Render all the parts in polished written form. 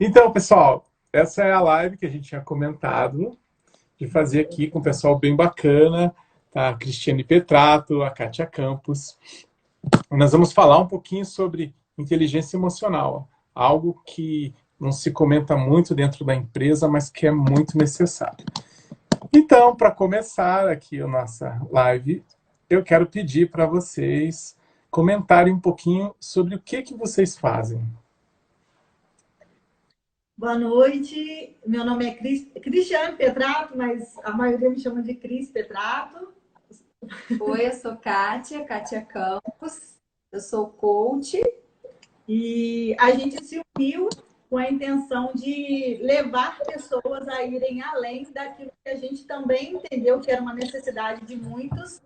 Então, pessoal, essa é a live que a gente tinha comentado de fazer aqui com um pessoal bem bacana, tá? A Cristiane Petrato, a Kátia Campos. Nós vamos falar um pouquinho sobre inteligência emocional, algo que não se comenta muito dentro da empresa, mas que é muito necessário. Então, para começar aqui a nossa live, eu quero pedir para vocês comentarem um pouquinho sobre o que vocês fazem. Boa noite, meu nome é Cristiane Petrato, mas a maioria me chama de Cris Petrato. Oi, eu sou Kátia Campos, eu sou coach. E a gente se uniu com a intenção de levar pessoas a irem além daquilo que a gente também entendeu que era uma necessidade de muitos.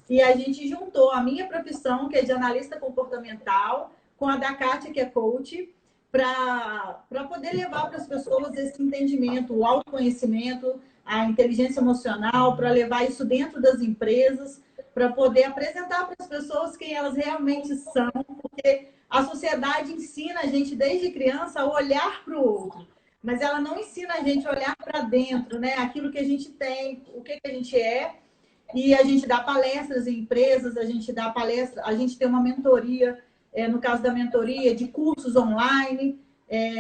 E a gente juntou a minha profissão, que é de analista comportamental, com a da Kátia, que é coach, para poder levar para as pessoas esse entendimento, o autoconhecimento, a inteligência emocional, para levar isso dentro das empresas, para poder apresentar para as pessoas quem elas realmente são, porque a sociedade ensina a gente desde criança a olhar para o outro, mas ela não ensina a gente a olhar para dentro, né? Aquilo que a gente tem, o que a gente é. E a gente dá palestras em empresas, a gente dá palestra, a gente tem uma mentoria, no caso da mentoria, de cursos online.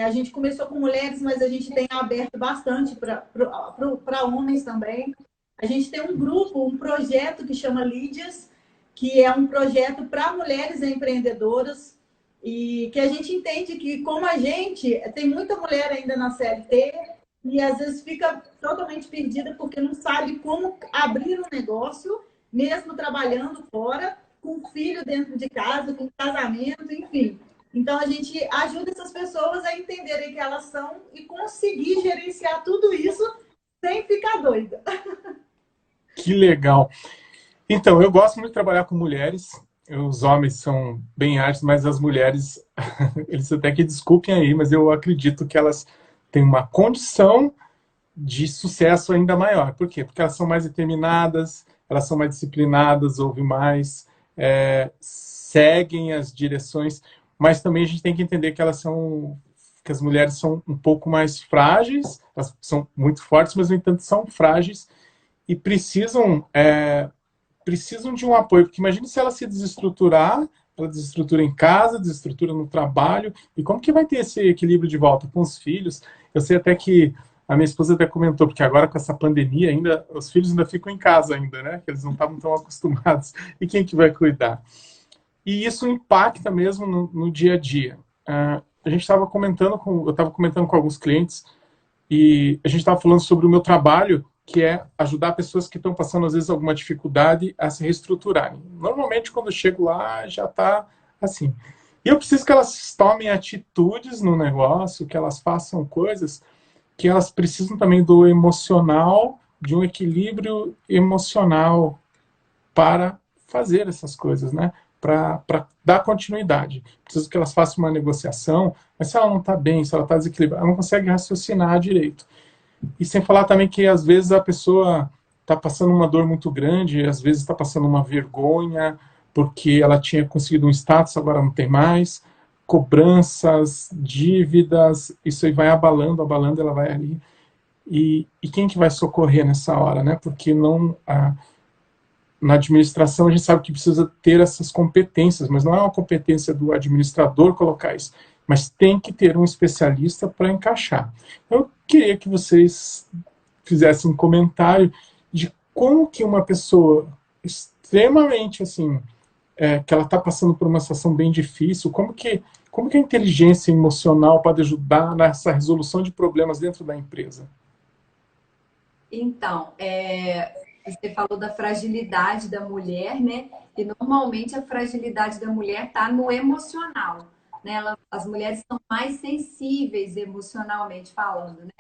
A gente começou com mulheres, mas a gente tem aberto bastante para homens também. A gente tem um grupo, um projeto que chama Lídias, que é um projeto para mulheres empreendedoras, e que a gente entende que, como a gente, tem muita mulher ainda na CLT, e às vezes fica totalmente perdida porque não sabe como abrir um negócio, mesmo trabalhando fora, com filho dentro de casa, com casamento, enfim. Então a gente ajuda essas pessoas a entenderem que elas são e conseguir gerenciar tudo isso sem ficar doida. Que legal! Então, eu gosto muito de trabalhar com mulheres. Os homens são bem ágeis, mas as mulheres, eles até que desculpem aí, mas eu acredito que elas têm uma condição de sucesso ainda maior. Por quê? Porque elas são mais determinadas, elas são mais disciplinadas, ouvem mais, seguem as direções, mas também a gente tem que entender que que as mulheres são um pouco mais frágeis, elas são muito fortes, mas no entanto são frágeis e precisam de um apoio, porque imagine se ela se desestruturar, ela desestrutura em casa, desestrutura no trabalho, e como que vai ter esse equilíbrio de volta com os filhos? Eu sei até que a minha esposa até comentou, porque agora com essa pandemia ainda, os filhos ainda ficam em casa ainda, né? Eles não estavam tão acostumados. E quem que vai cuidar? E isso impacta mesmo no dia a dia. A gente estava eu estava comentando com alguns clientes e a gente estava falando sobre o meu trabalho, que é ajudar pessoas que estão passando, às vezes, alguma dificuldade a se reestruturarem. Normalmente, quando eu chego lá, já está assim. E eu preciso que elas tomem atitudes no negócio, que elas façam coisas que elas precisam também do emocional, de um equilíbrio emocional para fazer essas coisas, né? Para dar continuidade. Preciso que elas façam uma negociação, mas se ela não está bem, se ela está desequilibrada, ela não consegue raciocinar direito. E sem falar também que às vezes a pessoa está passando uma dor muito grande, às vezes está passando uma vergonha, porque ela tinha conseguido um status, agora não tem mais, cobranças, dívidas, isso aí vai abalando, ela vai ali. E quem que vai socorrer nessa hora, né? Porque não na administração a gente sabe que precisa ter essas competências, mas não é uma competência do administrador colocar isso, mas tem que ter um especialista para encaixar. Eu queria que vocês fizessem um comentário de como que uma pessoa extremamente assim, que ela está passando por uma situação bem difícil, como que a inteligência emocional pode ajudar nessa resolução de problemas dentro da empresa? Então, você falou da fragilidade da mulher, né? E normalmente a fragilidade da mulher está no emocional, né? As mulheres são mais sensíveis emocionalmente falando, né?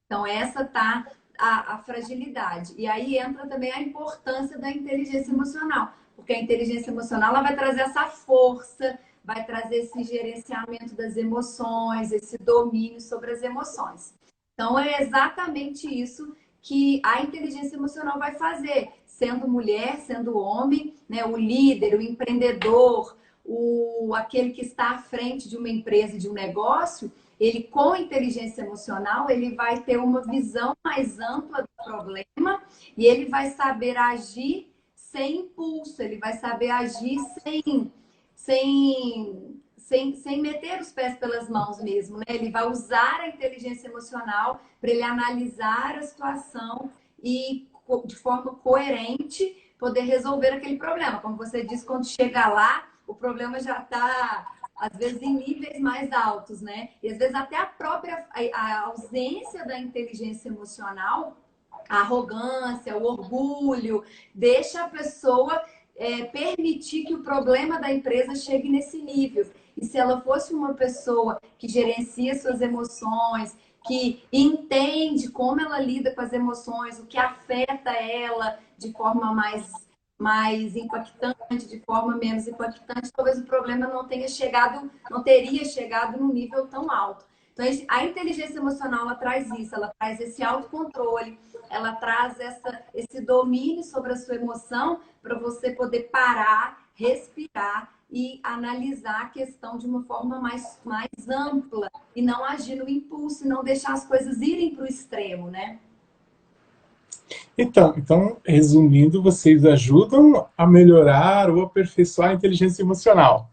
Então, essa tá a fragilidade. E aí entra também a importância da inteligência emocional, porque a inteligência emocional ela vai trazer essa força, vai trazer esse gerenciamento das emoções, esse domínio sobre as emoções. Então, é exatamente isso que a inteligência emocional vai fazer, sendo mulher, sendo homem, né? O líder, o empreendedor, aquele que está à frente de uma empresa, de um negócio, ele com inteligência emocional, ele vai ter uma visão mais ampla do problema e ele vai saber agir sem impulso, ele vai saber agir sem meter os pés pelas mãos mesmo, né? Ele vai usar a inteligência emocional para ele analisar a situação e, de forma coerente, poder resolver aquele problema. Como você disse, quando chega lá, o problema já está, às vezes, em níveis mais altos, né? E, às vezes, até a ausência da inteligência emocional, a arrogância, o orgulho, deixa a pessoa permitir que o problema da empresa chegue nesse nível. E se ela fosse uma pessoa que gerencia suas emoções, que entende como ela lida com as emoções, o que afeta ela de forma mais impactante, de forma menos impactante, talvez o problema não teria chegado num nível tão alto. Então, a inteligência emocional, ela traz isso, ela traz esse autocontrole, ela traz esse domínio sobre a sua emoção para você poder parar, respirar e analisar a questão de uma forma mais ampla e não agir no impulso, e não deixar as coisas irem para o extremo, né? Então, resumindo, vocês ajudam a melhorar ou aperfeiçoar a inteligência emocional.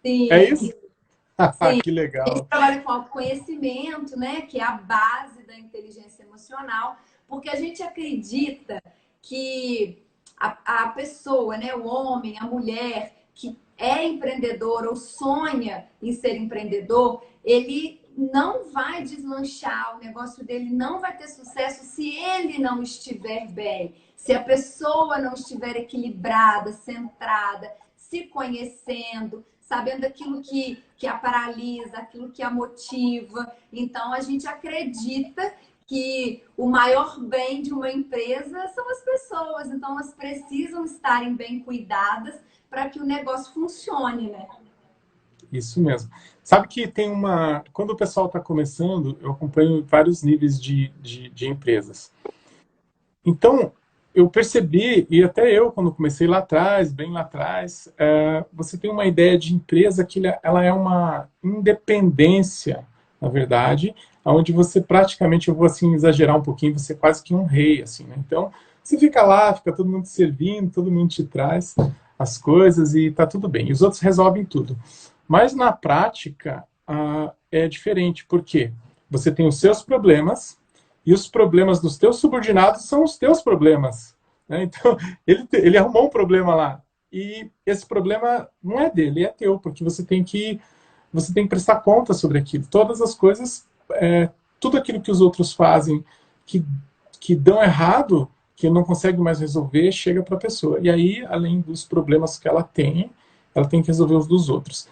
Sim. É isso? Sim. Que legal. A gente trabalha com autoconhecimento, né? Que é a base da inteligência emocional, porque a gente acredita que a pessoa, né? O homem, a mulher que é empreendedor ou sonha em ser empreendedor, ele não vai deslanchar, o negócio dele não vai ter sucesso se ele não estiver bem, se a pessoa não estiver equilibrada, centrada, se conhecendo, sabendo aquilo que a paralisa, aquilo que a motiva. Então, a gente acredita que o maior bem de uma empresa são as pessoas. Então, elas precisam estarem bem cuidadas para que o negócio funcione, né? Isso mesmo. Sabe que tem uma... Quando o pessoal está começando, eu acompanho vários níveis de empresas. Então, eu percebi, e até eu, quando comecei lá atrás, bem lá atrás, você tem uma ideia de empresa que ela é uma independência, na verdade, onde você praticamente, eu vou assim exagerar um pouquinho, você é quase que um rei, assim, né? Então, você fica lá, fica todo mundo te servindo, todo mundo te traz as coisas e tá tudo bem. E os outros resolvem tudo. Mas na prática é diferente, porque você tem os seus problemas e os problemas dos teus subordinados são os teus problemas, né? Então, ele arrumou um problema lá e esse problema não é dele, é teu, porque você tem que prestar conta sobre aquilo. Todas as coisas, tudo aquilo que os outros fazem que dão errado, que não consegue mais resolver, chega para a pessoa. E aí, além dos problemas que ela tem que resolver os dos outros.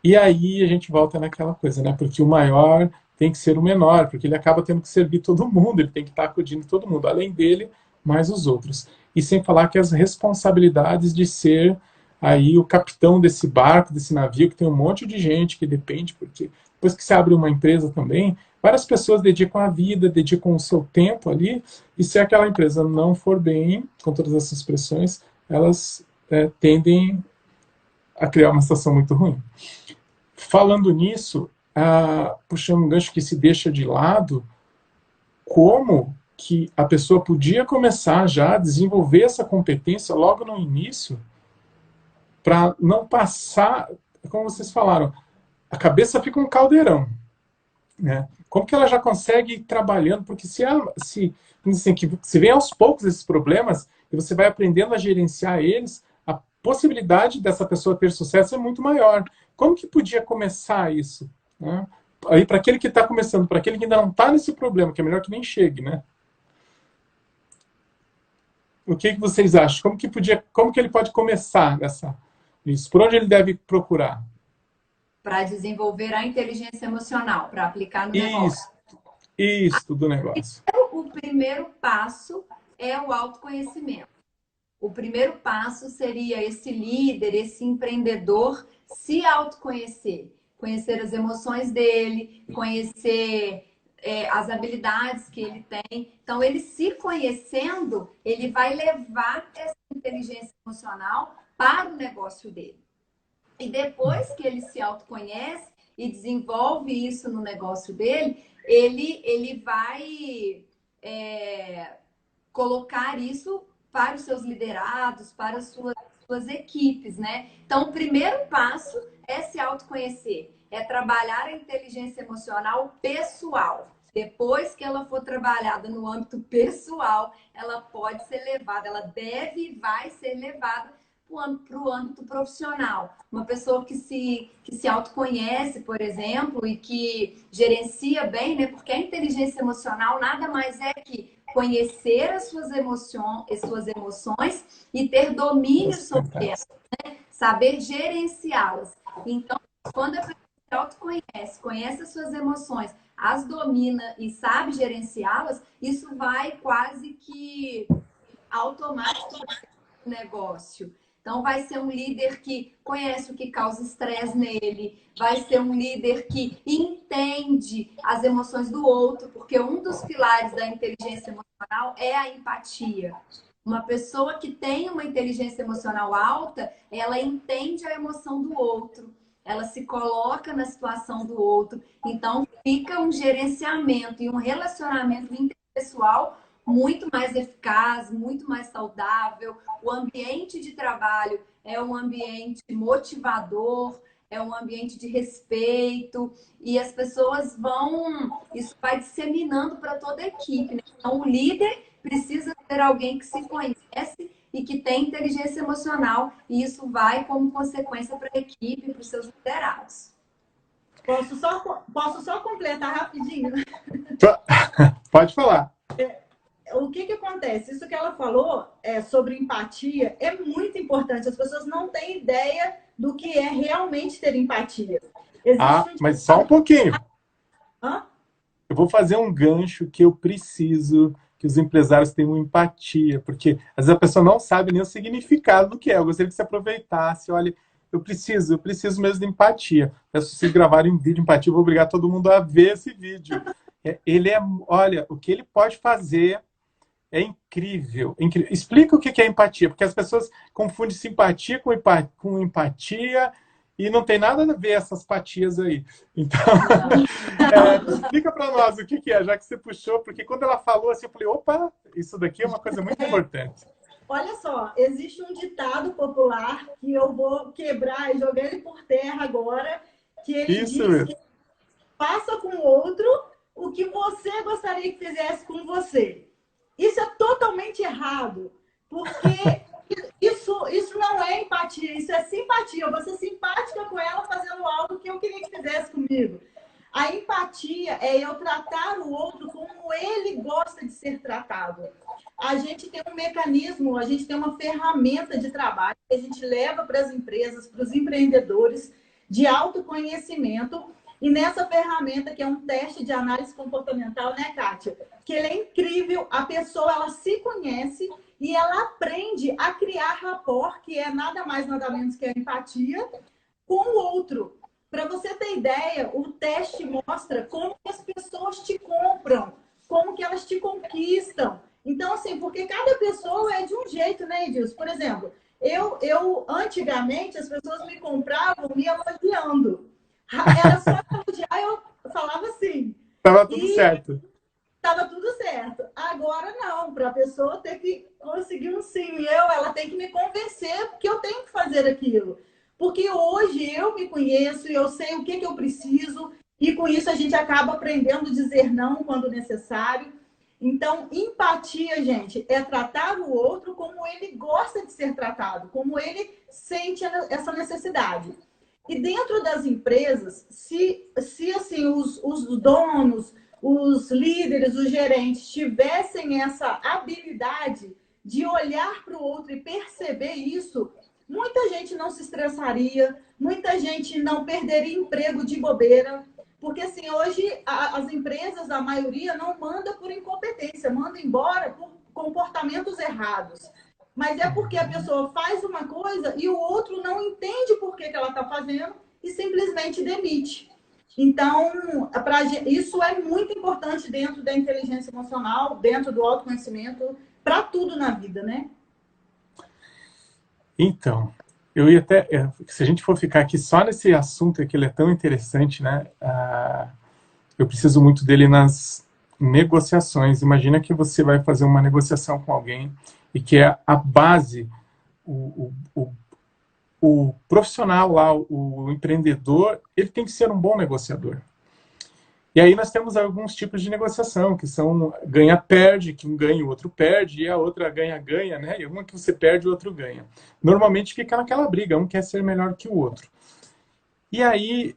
E aí a gente volta naquela coisa, né? Porque o maior tem que ser o menor, porque ele acaba tendo que servir todo mundo, ele tem que estar acudindo todo mundo, além dele, mais os outros. E sem falar que as responsabilidades de ser aí o capitão desse barco, desse navio, que tem um monte de gente que depende, porque depois que você abre uma empresa também, várias pessoas dedicam a vida, dedicam o seu tempo ali, e se aquela empresa não for bem, com todas essas pressões, elas tendem a criar uma situação muito ruim. Falando nisso, puxando um gancho que se deixa de lado, como que a pessoa podia começar já a desenvolver essa competência logo no início, para não passar, como vocês falaram, a cabeça fica um caldeirão, né? Como que ela já consegue ir trabalhando? Porque se vem aos poucos esses problemas e você vai aprendendo a gerenciar eles, a possibilidade dessa pessoa ter sucesso é muito maior. Como que podia começar isso, né? Aí, para aquele que está começando, para aquele que ainda não está nesse problema, que é melhor que nem chegue, né? O que vocês acham? Como que ele pode começar nisso? Por onde ele deve procurar? Para desenvolver a inteligência emocional, para aplicar no negócio. Isso do negócio. O primeiro passo é o autoconhecimento. O primeiro passo seria esse líder, esse empreendedor se autoconhecer. Conhecer as emoções dele, conhecer as habilidades que ele tem. Então, ele se conhecendo, ele vai levar essa inteligência emocional para o negócio dele. E depois que ele se autoconhece, e desenvolve isso no negócio dele, ele vai colocar isso para os seus liderados, para as suas equipes, né? Então, o primeiro passo é se autoconhecer, é trabalhar a inteligência emocional pessoal. Depois que ela for trabalhada no âmbito pessoal, ela pode ser levada, ela deve e vai ser levada para o âmbito profissional. Uma pessoa que se autoconhece, por exemplo, e que gerencia bem, né? Porque a inteligência emocional nada mais é que conhecer as suas emoções e ter domínio sobre elas, né? Saber gerenciá-las. Então, quando a pessoa se autoconhece, conhece as suas emoções, as domina e sabe gerenciá-las, isso vai quase que automaticamente no negócio. Então, vai ser um líder que conhece o que causa estresse nele, vai ser um líder que entende as emoções do outro, porque um dos pilares da inteligência emocional é a empatia. Uma pessoa que tem uma inteligência emocional alta, ela entende a emoção do outro, ela se coloca na situação do outro. Então, fica um gerenciamento e um relacionamento interpessoal muito mais eficaz, muito mais saudável. O ambiente de trabalho é um ambiente motivador, é um ambiente de respeito, e as pessoas isso vai disseminando para toda a equipe, né? Então, o líder precisa ser alguém que se conhece e que tem inteligência emocional, e isso vai como consequência para a equipe, para os seus liderados. Posso só completar rapidinho? Pode falar. O que acontece? Isso que ela falou sobre empatia é muito importante. As pessoas não têm ideia do que é realmente ter empatia. Mas só um pouquinho. Hã? Eu vou fazer um gancho que eu preciso que os empresários tenham empatia, porque às vezes a pessoa não sabe nem o significado do que é. Eu gostaria que você aproveitasse, olha, eu preciso mesmo de empatia. Se vocês gravarem um vídeo de empatia, eu vou obrigar todo mundo a ver esse vídeo. Olha, o que ele pode fazer é incrível, incrível. Explica o que é empatia, porque as pessoas confundem simpatia com empatia e não tem nada a ver essas patias aí. Então, explica para nós o que é, já que você puxou, porque quando ela falou assim, eu falei, opa, isso daqui é uma coisa muito importante. Olha só, existe um ditado popular que eu vou quebrar e jogar ele por terra agora, que ele diz que faça com o outro o que você gostaria que fizesse com você. Isso é totalmente errado, porque isso não é empatia, isso é simpatia. Eu vou ser simpática com ela fazendo algo que eu queria que fizesse comigo. A empatia é eu tratar o outro como ele gosta de ser tratado. A gente tem um mecanismo, a gente tem uma ferramenta de trabalho que a gente leva para as empresas, para os empreendedores, de autoconhecimento. E nessa ferramenta, que é um teste de análise comportamental, né, Kátia? Que ele é incrível, a pessoa ela se conhece e ela aprende a criar rapport, que é nada mais, nada menos que a empatia, com o outro. Para você ter ideia, o teste mostra como que as pessoas te compram, como que elas te conquistam. Então, assim, porque cada pessoa é de um jeito, né, Edilson? Por exemplo, eu antigamente, as pessoas me compravam me elogiando. Era só elogiar, eu falava assim. Tava tudo certo. Tava tudo certo. Agora não, para a pessoa ter que conseguir um sim, ela tem que me convencer que eu tenho que fazer aquilo. Porque hoje eu me conheço e eu sei o que eu preciso, e com isso a gente acaba aprendendo a dizer não quando necessário. Então, empatia, gente, é tratar o outro como ele gosta de ser tratado, como ele sente essa necessidade. E dentro das empresas, se assim, os donos, os líderes, os gerentes tivessem essa habilidade de olhar para o outro e perceber isso, muita gente não se estressaria, muita gente não perderia emprego de bobeira. Porque, assim, hoje as empresas, a maioria, não manda por incompetência, manda embora por comportamentos errados. Mas é porque a pessoa faz uma coisa e o outro não entende por que ela está fazendo e simplesmente demite. Então, isso é muito importante dentro da inteligência emocional, dentro do autoconhecimento, para tudo na vida, né? Então, eu ia até, se a gente for ficar aqui só nesse assunto, que ele é tão interessante, né? Eu preciso muito dele nas negociações. Imagina que você vai fazer uma negociação com alguém e que é a base, o profissional lá, o empreendedor, ele tem que ser um bom negociador. E aí nós temos alguns tipos de negociação, que são ganha-perde, que um ganha e o outro perde, e a outra ganha-ganha, né? E uma que você perde, o outro ganha. Normalmente fica naquela briga, um quer ser melhor que o outro. E aí,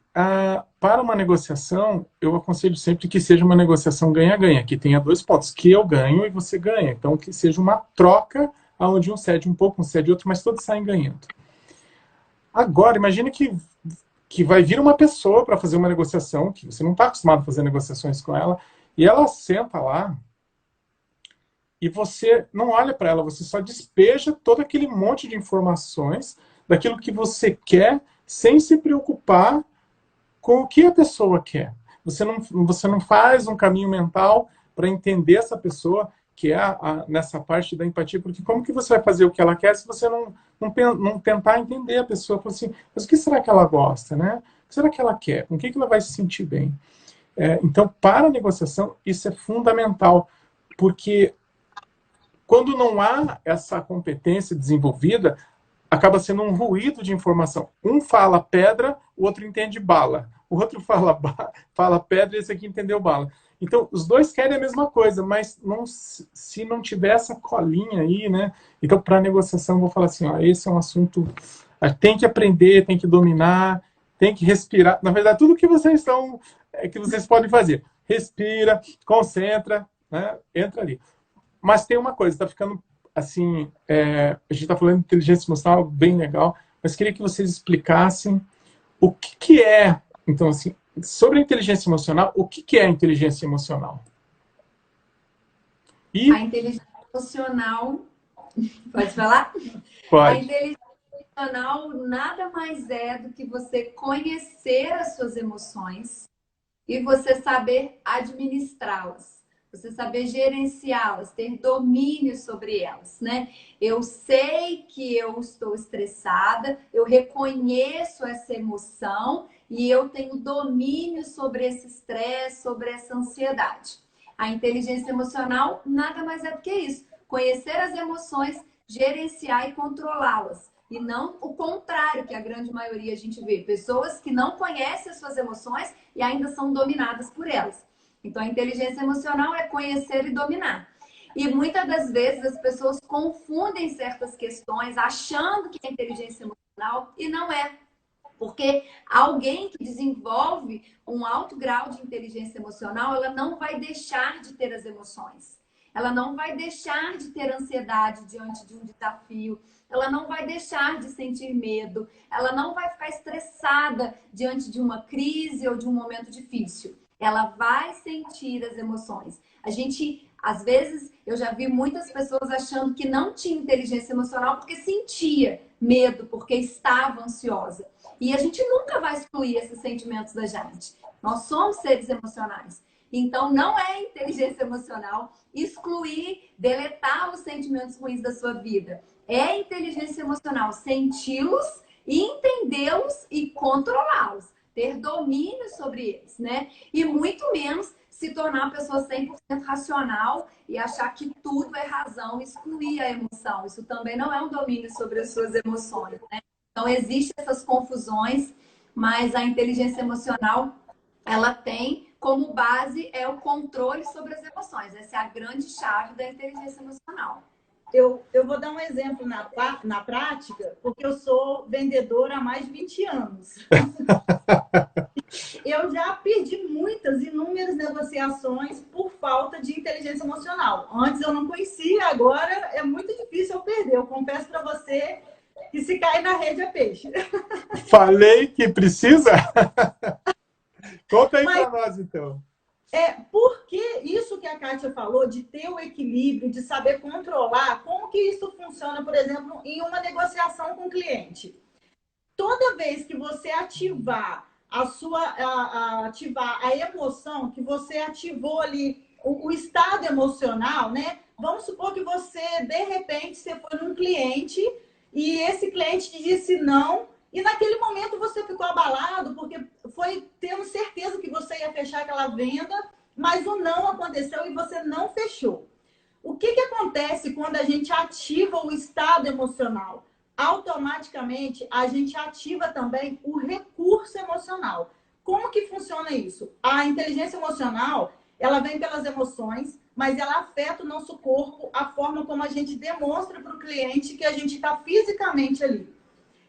para uma negociação, eu aconselho sempre que seja uma negociação ganha-ganha, que tenha dois pontos, que eu ganho e você ganha. Então, que seja uma troca, onde um cede um pouco, um cede outro, mas todos saem ganhando. Agora, imagine que vai vir uma pessoa para fazer uma negociação, que você não está acostumado a fazer negociações com ela, e ela senta lá, e você não olha para ela, você só despeja todo aquele monte de informações daquilo que você quer, sem se preocupar com o que a pessoa quer. Você não faz um caminho mental para entender essa pessoa, que é nessa parte da empatia, porque como que você vai fazer o que ela quer se você não tentar entender a pessoa? Assim, mas o que será que ela gosta, né? O que será que ela quer? Com o que ela vai se sentir bem? Então, para a negociação, isso é fundamental, porque quando não há essa competência desenvolvida, acaba sendo um ruído de informação. Um fala pedra, o outro entende bala. O outro fala pedra e esse aqui entendeu bala. Então, os dois querem a mesma coisa, mas se não tiver essa colinha aí, né? Então, para a negociação, eu vou falar assim, ó, esse é um assunto... Tem que aprender, tem que dominar, tem que respirar. Na verdade, tudo que vocês podem fazer. Respira, concentra, né? Entra ali. Mas tem uma coisa, está ficando assim, a gente está falando de inteligência emocional, bem legal, mas queria que vocês explicassem o que é, então, assim, sobre a inteligência emocional, o que é a inteligência emocional? A inteligência emocional, pode falar? Pode. A inteligência emocional nada mais é do que você conhecer as suas emoções e você saber administrá-las. Você saber gerenciá-las, ter domínio sobre elas, né? Eu sei que eu estou estressada, eu reconheço essa emoção e eu tenho domínio sobre esse estresse, sobre essa ansiedade. A inteligência emocional nada mais é do que isso. Conhecer as emoções, gerenciar e controlá-las. E não o contrário, que a grande maioria a gente vê. Pessoas que não conhecem as suas emoções e ainda são dominadas por elas. Então, a inteligência emocional é conhecer e dominar. E muitas das vezes as pessoas confundem certas questões achando que é inteligência emocional e não é. Porque alguém que desenvolve um alto grau de inteligência emocional, ela não vai deixar de ter as emoções. Ela não vai deixar de ter ansiedade diante de um desafio. Ela não vai deixar de sentir medo. Ela não vai ficar estressada diante de uma crise ou de um momento difícil. Ela vai sentir as emoções. Às vezes, eu já vi muitas pessoas achando que não tinha inteligência emocional porque sentia medo, porque estava ansiosa. E a gente nunca vai excluir esses sentimentos da gente. Nós somos seres emocionais. Então, não é inteligência emocional excluir, deletar os sentimentos ruins da sua vida. É inteligência emocional senti-los, entendê-los e controlá-los. Ter domínio sobre eles, né? E muito menos se tornar uma pessoa 100% racional e achar que tudo é razão, excluir a emoção. Isso também não é um domínio sobre as suas emoções, né? Então, existem essas confusões, mas a inteligência emocional, ela tem como base o controle sobre as emoções. Essa é a grande chave da inteligência emocional. Eu vou dar um exemplo na prática, porque eu sou vendedora há mais de 20 anos. Eu já perdi inúmeras negociações por falta de inteligência emocional. Antes eu não conhecia, agora é muito difícil eu perder. Eu confesso para você que se cair na rede é peixe. Falei que precisa? Conta aí para nós, então. Porque isso que a Kátia falou, de ter o equilíbrio, de saber controlar, como que isso funciona, por exemplo, em uma negociação com o cliente. Toda vez que você ativar ativar a emoção, que você ativou ali o estado emocional, né? Vamos supor que você, de repente, você foi num cliente e esse cliente te disse não, e naquele momento você ficou abalado, porque foi tendo certeza que você ia fechar aquela venda, mas o não aconteceu e você não fechou. O que acontece quando a gente ativa o estado emocional? Automaticamente, a gente ativa também o recurso emocional. Como que funciona isso? A inteligência emocional, ela vem pelas emoções, mas ela afeta o nosso corpo, a forma como a gente demonstra para o cliente que a gente está fisicamente ali.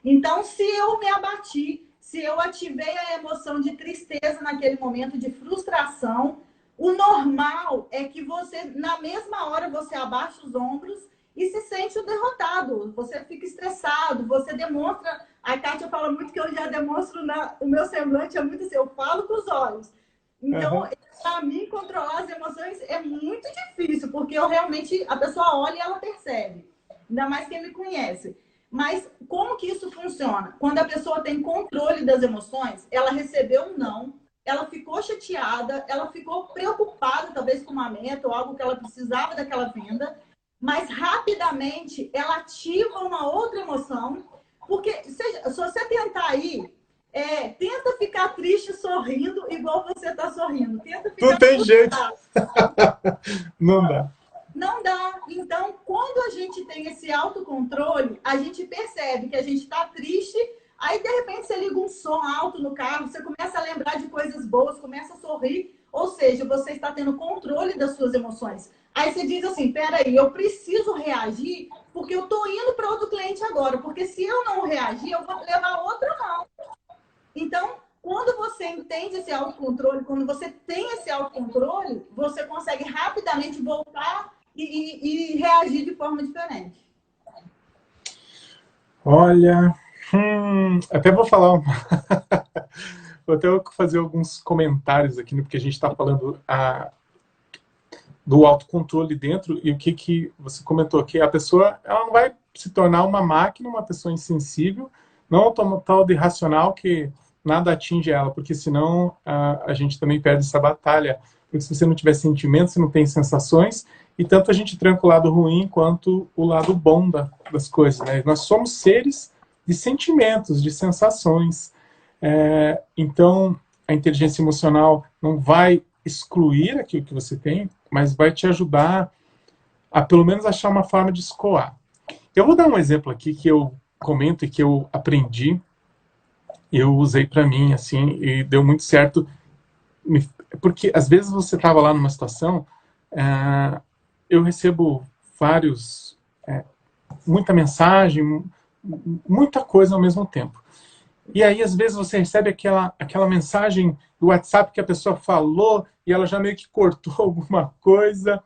Então, se eu me abati, se eu ativei a emoção de tristeza naquele momento, de frustração, o normal é que você, na mesma hora, você abaixa os ombros e se sente o derrotado. Você fica estressado, você demonstra... A Kátia fala muito que eu já demonstro, o meu semblante é muito assim, eu falo com os olhos. Então, para mim, controlar as emoções é muito difícil, porque eu realmente, a pessoa olha e ela percebe. Ainda mais quem me conhece. Mas como que isso funciona? Quando a pessoa tem controle das emoções, ela recebeu um não, ela ficou chateada, ela ficou preocupada, talvez com uma meta ou algo que ela precisava daquela venda, mas rapidamente ela ativa uma outra emoção, porque se você tentar aí, tenta ficar triste sorrindo igual você está sorrindo. Tenta ficar não tem jeito. Não dá. Não dá. Então, quando a gente tem esse autocontrole, a gente percebe que a gente está triste, aí de repente você liga um som alto no carro, você começa a lembrar de coisas boas, começa a sorrir, ou seja, você está tendo controle das suas emoções. Aí você diz assim, peraí, eu preciso reagir porque eu estou indo para outro cliente agora, porque se eu não reagir, eu vou levar outro não. Então, quando você entende esse autocontrole, quando você tem esse autocontrole, você consegue rapidamente voltar e reagir de forma diferente. Olha, até vou falar, vou até fazer alguns comentários aqui, porque a gente está falando do autocontrole dentro, e o que você comentou aqui, a pessoa ela não vai se tornar uma máquina, uma pessoa insensível, não tal de irracional que nada atinge ela, porque senão a gente também perde essa batalha, porque se você não tiver sentimentos, você não tem sensações, e tanto a gente tranca o lado ruim quanto o lado bom das coisas, né? Nós somos seres de sentimentos, de sensações. Então, a inteligência emocional não vai excluir aquilo que você tem, mas vai te ajudar a, pelo menos, achar uma forma de escoar. Eu vou dar um exemplo aqui que eu comento e que eu aprendi, eu usei para mim, assim, e deu muito certo, porque às vezes você estava lá numa situação... eu recebo muita mensagem, muita coisa ao mesmo tempo. E aí, às vezes, você recebe aquela mensagem do WhatsApp que a pessoa falou e ela já meio que cortou alguma coisa.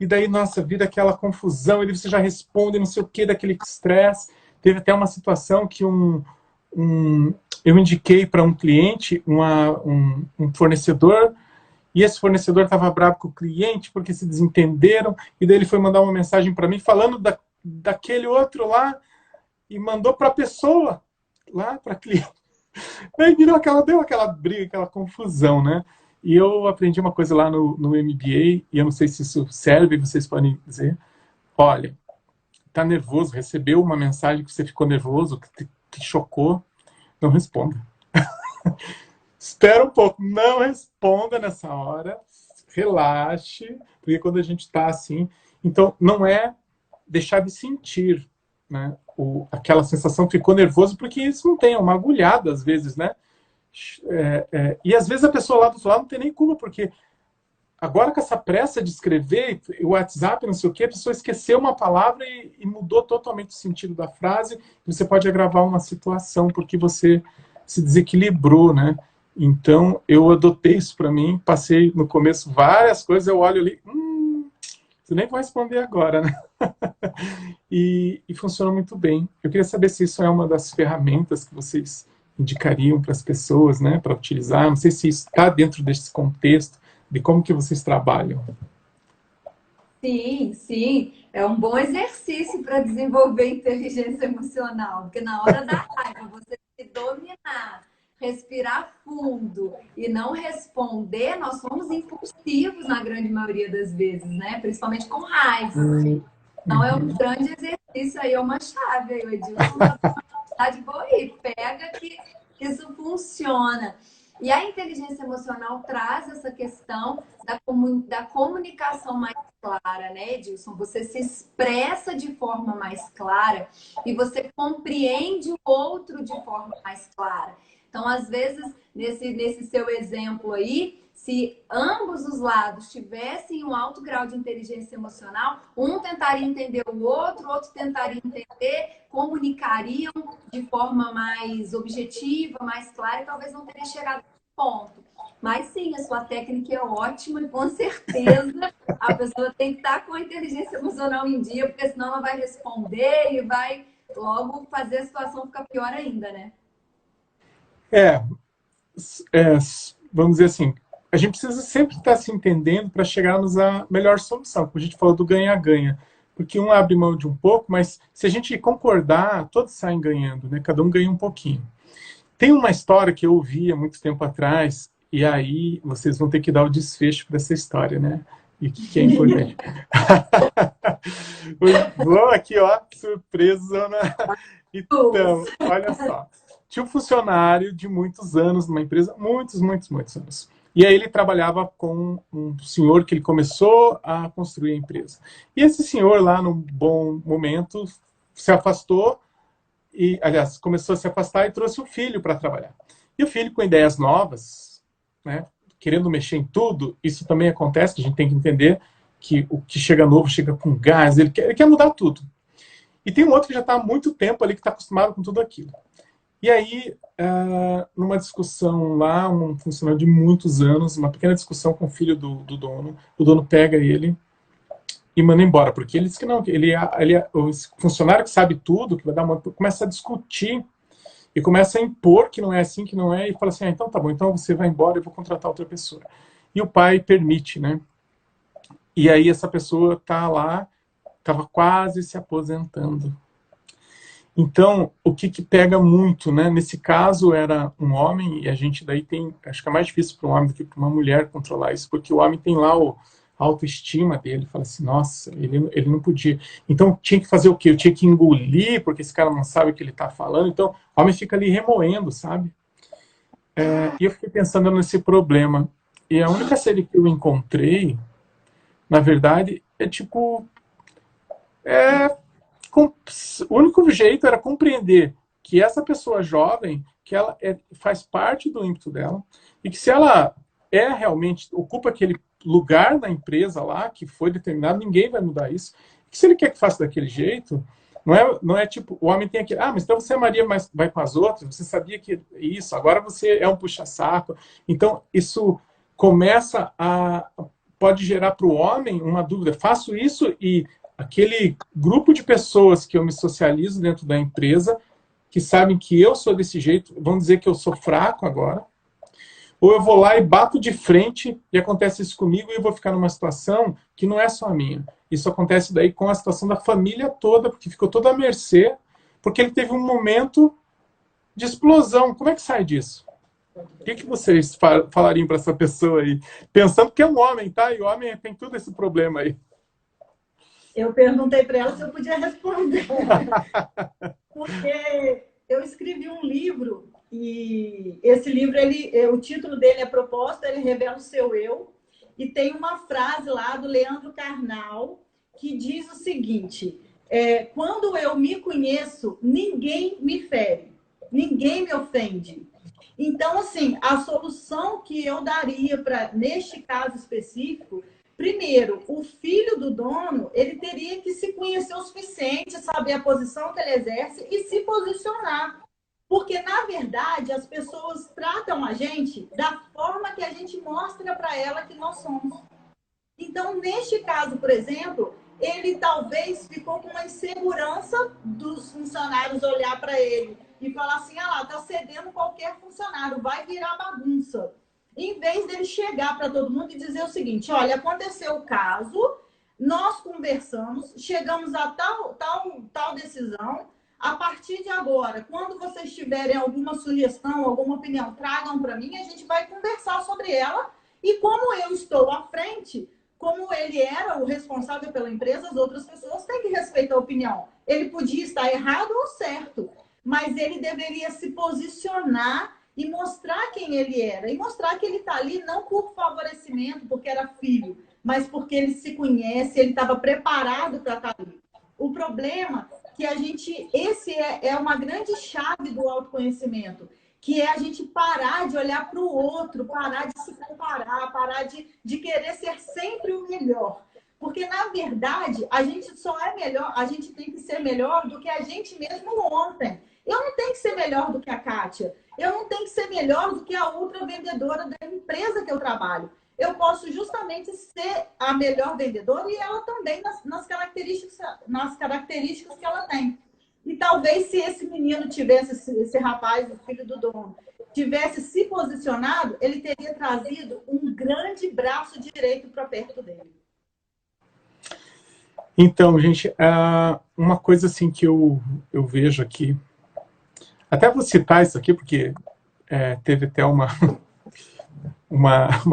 E daí, nossa, vira aquela confusão, e você já responde não sei o que, daquele estresse. Teve até uma situação que eu indiquei para um cliente, um fornecedor, e esse fornecedor estava bravo com o cliente porque se desentenderam, e daí ele foi mandar uma mensagem para mim falando daquele outro lá, e mandou para a pessoa, lá para cliente. Daí deu aquela briga, aquela confusão, né? E eu aprendi uma coisa lá no MBA, e eu não sei se isso serve, vocês podem dizer, olha, tá nervoso, recebeu uma mensagem que você ficou nervoso, que te chocou, não responda. Espera um pouco, não responda nessa hora, relaxe, porque quando a gente está assim... Então, não é deixar de sentir, né? Aquela sensação que ficou nervoso, porque isso não tem, é uma agulhada às vezes, né? E às vezes a pessoa lá do outro lado não tem nem culpa, porque agora com essa pressa de escrever, o WhatsApp, não sei o quê, a pessoa esqueceu uma palavra e mudou totalmente o sentido da frase, e você pode agravar uma situação, porque você se desequilibrou, né? Então, eu adotei isso para mim, passei no começo várias coisas, eu olho ali, você nem vai responder agora, né? e funciona muito bem. Eu queria saber se isso é uma das ferramentas que vocês indicariam para as pessoas, né, para utilizar. Não sei se isso está dentro desse contexto, de como que vocês trabalham. Sim, sim. É um bom exercício para desenvolver inteligência emocional, porque na hora da raiva, você se dominar, respirar fundo e não responder, nós somos impulsivos na grande maioria das vezes, né? Principalmente com raiva. Então é um grande exercício Isso aí é uma chave, aí, o Edilson tá de boa aí, pega que isso funciona. E a inteligência emocional traz essa questão da comunicação mais clara, né, Edilson? Você se expressa de forma mais clara e você compreende o outro de forma mais clara. Então, às vezes, nesse seu exemplo aí, se ambos os lados tivessem um alto grau de inteligência emocional, um tentaria entender o outro tentaria entender, comunicariam de forma mais objetiva, mais clara, e talvez não teria chegado a esse ponto. Mas sim, a sua técnica é ótima e com certeza a pessoa tem que estar com a inteligência emocional em dia, porque senão ela vai responder e vai logo fazer a situação ficar pior ainda, né? É, é, vamos dizer assim, a gente precisa sempre estar se entendendo para chegarmos à melhor solução. Como a gente falou do ganha-ganha. Porque um abre mão de um pouco, mas se a gente concordar, todos saem ganhando, né? Cada um ganha um pouquinho. Tem uma história que eu ouvi há muito tempo atrás, e aí vocês vão ter que dar o desfecho para essa história, né? E o que é importante. Vou aqui, ó, surpresa, né? Então, olha só. Tinha um funcionário de muitos anos numa empresa, muitos anos. E aí ele trabalhava com um senhor que ele começou a construir a empresa. E esse senhor lá, num bom momento, se afastou, e, aliás, começou a se afastar e trouxe o filho para trabalhar. E o filho com ideias novas, né, querendo mexer em tudo, isso também acontece, que a gente tem que entender que o que chega novo chega com gás, ele quer mudar tudo. E tem um outro que já está há muito tempo ali, que está acostumado com tudo aquilo. E aí, numa discussão lá, um funcionário de muitos anos, uma pequena discussão com o filho do dono, o dono pega ele e manda embora, porque ele diz que não, o funcionário que sabe tudo, que vai dar uma, começa a discutir e começa a impor que não é assim, que não é, e fala assim, então tá bom, então você vai embora, eu vou contratar outra pessoa. E o pai permite, né? E aí essa pessoa tá lá, estava quase se aposentando. Então, o que pega muito, né? Nesse caso era um homem, e a gente daí tem, acho que é mais difícil para um homem do que para uma mulher controlar isso, porque o homem tem lá a autoestima dele, fala assim, nossa, ele não podia. Então, tinha que fazer o quê? Eu tinha que engolir, porque esse cara não sabe o que ele está falando. Então, o homem fica ali remoendo, sabe? E eu fiquei pensando nesse problema. E a única série que eu encontrei, na verdade, é tipo... o único jeito era compreender que essa pessoa jovem, que ela faz parte do ímpeto dela, e que se ela realmente ocupa aquele lugar na empresa lá, que foi determinado, ninguém vai mudar isso. Que se ele quer que faça daquele jeito, não é tipo, o homem tem aquele, mas então você é Maria, mas vai com as outras, você sabia que isso, agora você é um puxa-saco. Então, isso pode gerar para o homem uma dúvida, faço isso e aquele grupo de pessoas que eu me socializo dentro da empresa, que sabem que eu sou desse jeito, vão dizer que eu sou fraco agora, ou eu vou lá e bato de frente e acontece isso comigo e eu vou ficar numa situação que não é só a minha. Isso acontece daí com a situação da família toda, porque ficou toda à mercê, porque ele teve um momento de explosão. Como é que sai disso? O que vocês falariam para essa pessoa aí? Pensando que é um homem, tá? E o homem tem todo esse problema aí. Eu perguntei para ela se eu podia responder. Porque eu escrevi um livro e esse livro, o título dele é Proposta, ele revela o seu eu. E tem uma frase lá do Leandro Carnal que diz o seguinte, quando eu me conheço, ninguém me fere, ninguém me ofende. Então, assim, a solução que eu daria neste caso específico, primeiro, o filho do dono, ele teria que se conhecer o suficiente, saber a posição que ele exerce e se posicionar. Porque, na verdade, as pessoas tratam a gente da forma que a gente mostra para ela que nós somos. Então, neste caso, por exemplo, ele talvez ficou com uma insegurança dos funcionários olhar para ele e falar assim, lá, tá cedendo qualquer funcionário, vai virar bagunça. Em vez dele chegar para todo mundo e dizer o seguinte, olha, aconteceu o caso, nós conversamos, chegamos a tal decisão, a partir de agora, quando vocês tiverem alguma sugestão, alguma opinião, tragam para mim, a gente vai conversar sobre ela, e como eu estou à frente, como ele era o responsável pela empresa, as outras pessoas têm que respeitar a opinião. Ele podia estar errado ou certo, mas ele deveria se posicionar e mostrar quem ele era. E mostrar que ele está ali não por favorecimento, porque era filho, mas porque ele se conhece, ele estava preparado para estar ali. O problema é que esse é uma grande chave do autoconhecimento, que é a gente parar de olhar para o outro, parar de se comparar, parar de querer ser sempre o melhor. Porque, na verdade, a gente só é melhor, a gente tem que ser melhor do que a gente mesmo ontem. Eu não tenho que ser melhor do que a Kátia. Eu não tenho que ser melhor do que a outra vendedora da empresa que eu trabalho. Eu posso justamente ser a melhor vendedora e ela também nas características que ela tem. E talvez se esse menino tivesse, esse rapaz, o filho do dono, tivesse se posicionado, ele teria trazido um grande braço direito para perto dele. Então, gente, uma coisa assim que eu vejo aqui, até vou citar isso aqui, porque teve até uma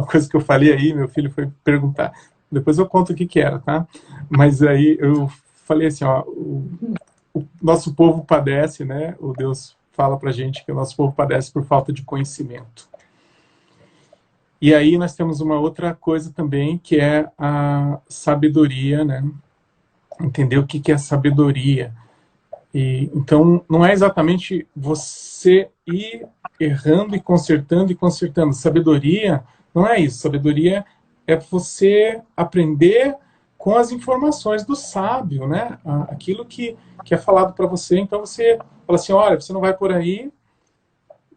coisa que eu falei aí, meu filho foi perguntar, depois eu conto o que era, tá? Mas aí eu falei assim, ó, o nosso povo padece, né? O Deus fala pra gente que o nosso povo padece por falta de conhecimento. E aí nós temos uma outra coisa também, que é a sabedoria, né? Entender o que é sabedoria. E, então, não é exatamente você ir errando e consertando. Sabedoria não é isso. Sabedoria é você aprender com as informações do sábio, né? Aquilo que é falado para você. Então, você fala assim, olha, você não vai por aí,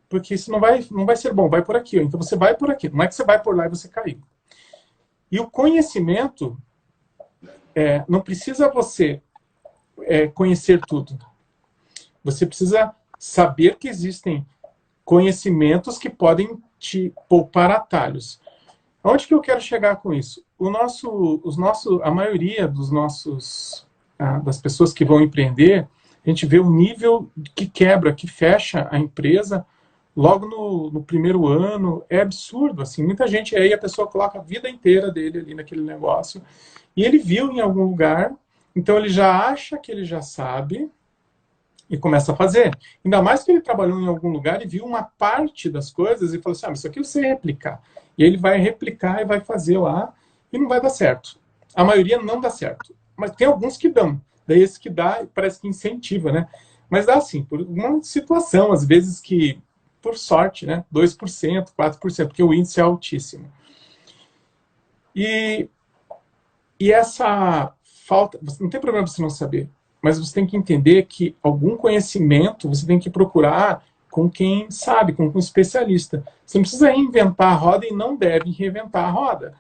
porque isso não vai ser bom, vai por aqui. Então, você vai por aqui. Não é que você vai por lá e você caiu. E o conhecimento, não precisa você conhecer tudo. Você precisa saber que existem conhecimentos que podem te poupar atalhos. Onde que eu quero chegar com isso? A maioria das pessoas que vão empreender, a gente vê o nível que quebra, que fecha a empresa logo no primeiro ano. É absurdo, assim. Muita gente aí, a pessoa coloca a vida inteira dele ali naquele negócio, e ele viu em algum lugar, então ele já acha que ele já sabe, e começa a fazer. Ainda mais que ele trabalhou em algum lugar e viu uma parte das coisas e falou assim, isso aqui eu sei replicar. E ele vai replicar e vai fazer lá e não vai dar certo. A maioria não dá certo. Mas tem alguns que dão. Daí esse que dá parece que incentiva, né? Mas dá assim, por uma situação, às vezes que, por sorte, né? 2%, 4%, porque o índice é altíssimo. E essa falta... Não tem problema você não saber. Mas você tem que entender que algum conhecimento você tem que procurar com quem sabe, com um especialista. Você não precisa reinventar a roda e não deve reinventar a roda.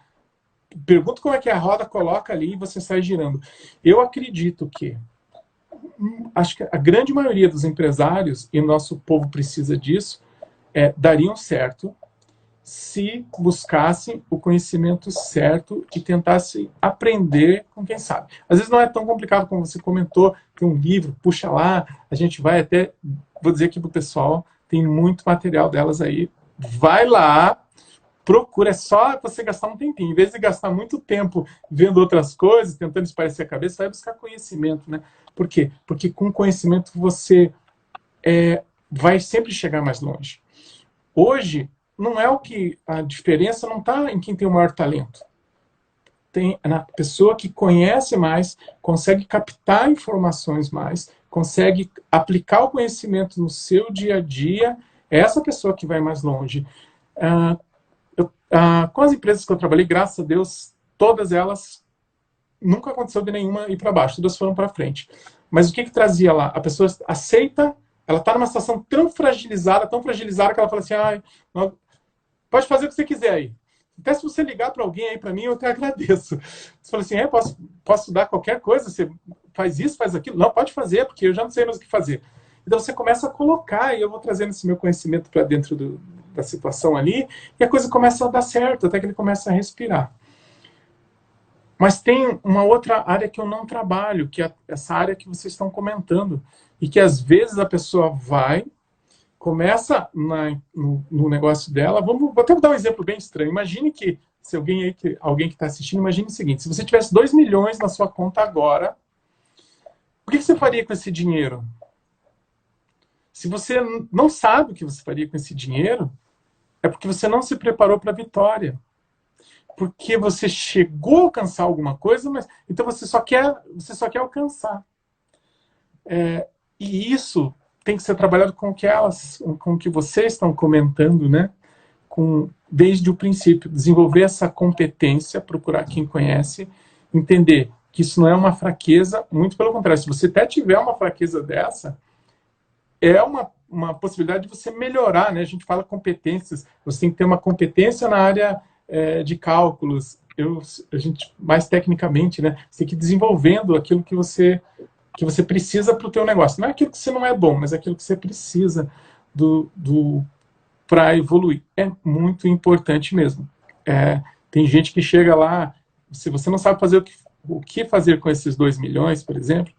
Pergunta como é que a roda coloca ali e você sai girando. Eu acredito que, acho que a grande maioria dos empresários, e o nosso povo precisa disso, dariam certo se buscassem o conhecimento certo e tentassem aprender com quem sabe. Às vezes não é tão complicado como você comentou, tem um livro, puxa lá, a gente vai até, vou dizer aqui pro pessoal, tem muito material delas aí, vai lá, procura, é só você gastar um tempinho, em vez de gastar muito tempo vendo outras coisas, tentando espairecer a cabeça, vai buscar conhecimento, né? Por quê? Porque com conhecimento você vai sempre chegar mais longe. Hoje, não é a diferença não está em quem tem o maior talento. Tem na pessoa que conhece mais, consegue captar informações mais, consegue aplicar o conhecimento no seu dia a dia, é essa pessoa que vai mais longe. Com as empresas que eu trabalhei, graças a Deus, todas elas, nunca aconteceu de nenhuma ir para baixo, todas foram para frente. Mas o que trazia lá? A pessoa aceita, ela está numa situação tão fragilizada que ela fala assim, pode fazer o que você quiser aí. Até se você ligar para alguém aí para mim, eu te agradeço. Você fala assim, posso dar qualquer coisa? Você faz isso, faz aquilo? Não, pode fazer, porque eu já não sei mais o que fazer. Então você começa a colocar, e eu vou trazendo esse meu conhecimento para dentro da situação ali, e a coisa começa a dar certo, até que ele começa a respirar. Mas tem uma outra área que eu não trabalho, que é essa área que vocês estão comentando, e que às vezes a pessoa começa no negócio dela, vou até dar um exemplo bem estranho. Imagine que se alguém que está assistindo, imagine o seguinte, se você tivesse 2 milhões na sua conta agora, o que você faria com esse dinheiro? Se você não sabe o que você faria com esse dinheiro, é porque você não se preparou para a vitória. Porque você chegou a alcançar alguma coisa, mas então você só quer alcançar. E isso tem que ser trabalhado com o que vocês estão comentando, né? Desde o princípio, desenvolver essa competência, procurar quem conhece, entender que isso não é uma fraqueza, muito pelo contrário, se você até tiver uma fraqueza dessa, é uma possibilidade de você melhorar, né? A gente fala competências, você tem que ter uma competência na área de cálculos, a gente mais tecnicamente, né? Você tem que ir desenvolvendo aquilo que você precisa para o teu negócio. Não é aquilo que você não é bom, mas é aquilo que você precisa para evoluir. É muito importante mesmo. Tem gente que chega lá, se você não sabe fazer o que fazer com esses 2 milhões, por exemplo,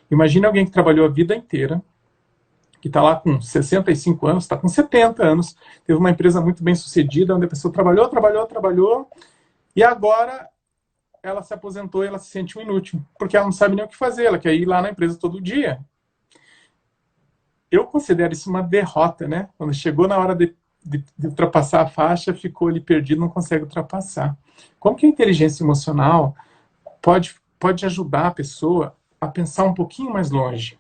imagine alguém que trabalhou a vida inteira, que está lá com 65 anos, está com 70 anos, teve uma empresa muito bem sucedida, onde a pessoa trabalhou, e agora ela se aposentou e ela se sente um inútil, porque ela não sabe nem o que fazer, ela quer ir lá na empresa todo dia. Eu considero isso uma derrota, né? Quando chegou na hora de ultrapassar a faixa, ficou ali perdido, não consegue ultrapassar. Como que a inteligência emocional pode ajudar a pessoa a pensar um pouquinho mais longe?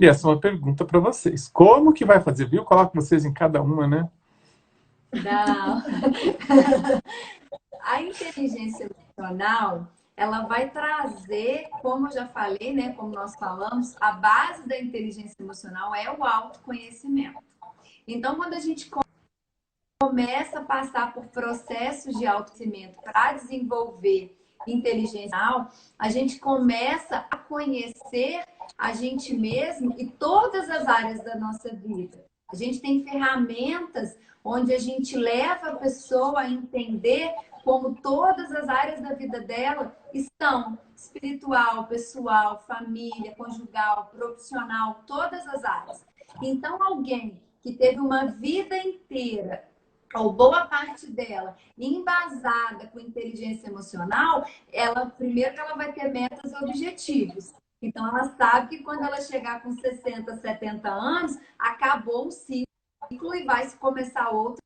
E essa é uma pergunta para vocês. Como que vai fazer? Viu? Coloco vocês em cada uma, né? Não. A inteligência emocional, ela vai trazer, como eu já falei, né, como nós falamos, a base da inteligência emocional é o autoconhecimento. Então, quando a gente começa a passar por processos de autoconhecimento para desenvolver inteligência emocional, a gente começa a conhecer a gente mesmo e todas as áreas da nossa vida. A gente tem ferramentas onde a gente leva a pessoa a entender como todas as áreas da vida dela estão: espiritual, pessoal, família, conjugal, profissional, todas as áreas. Então, alguém que teve uma vida inteira, ou boa parte dela, embasada com inteligência emocional, primeiro que ela vai ter metas e objetivos. Então, ela sabe que quando ela chegar com 60, 70 anos, acabou o ciclo e vai se começar outro.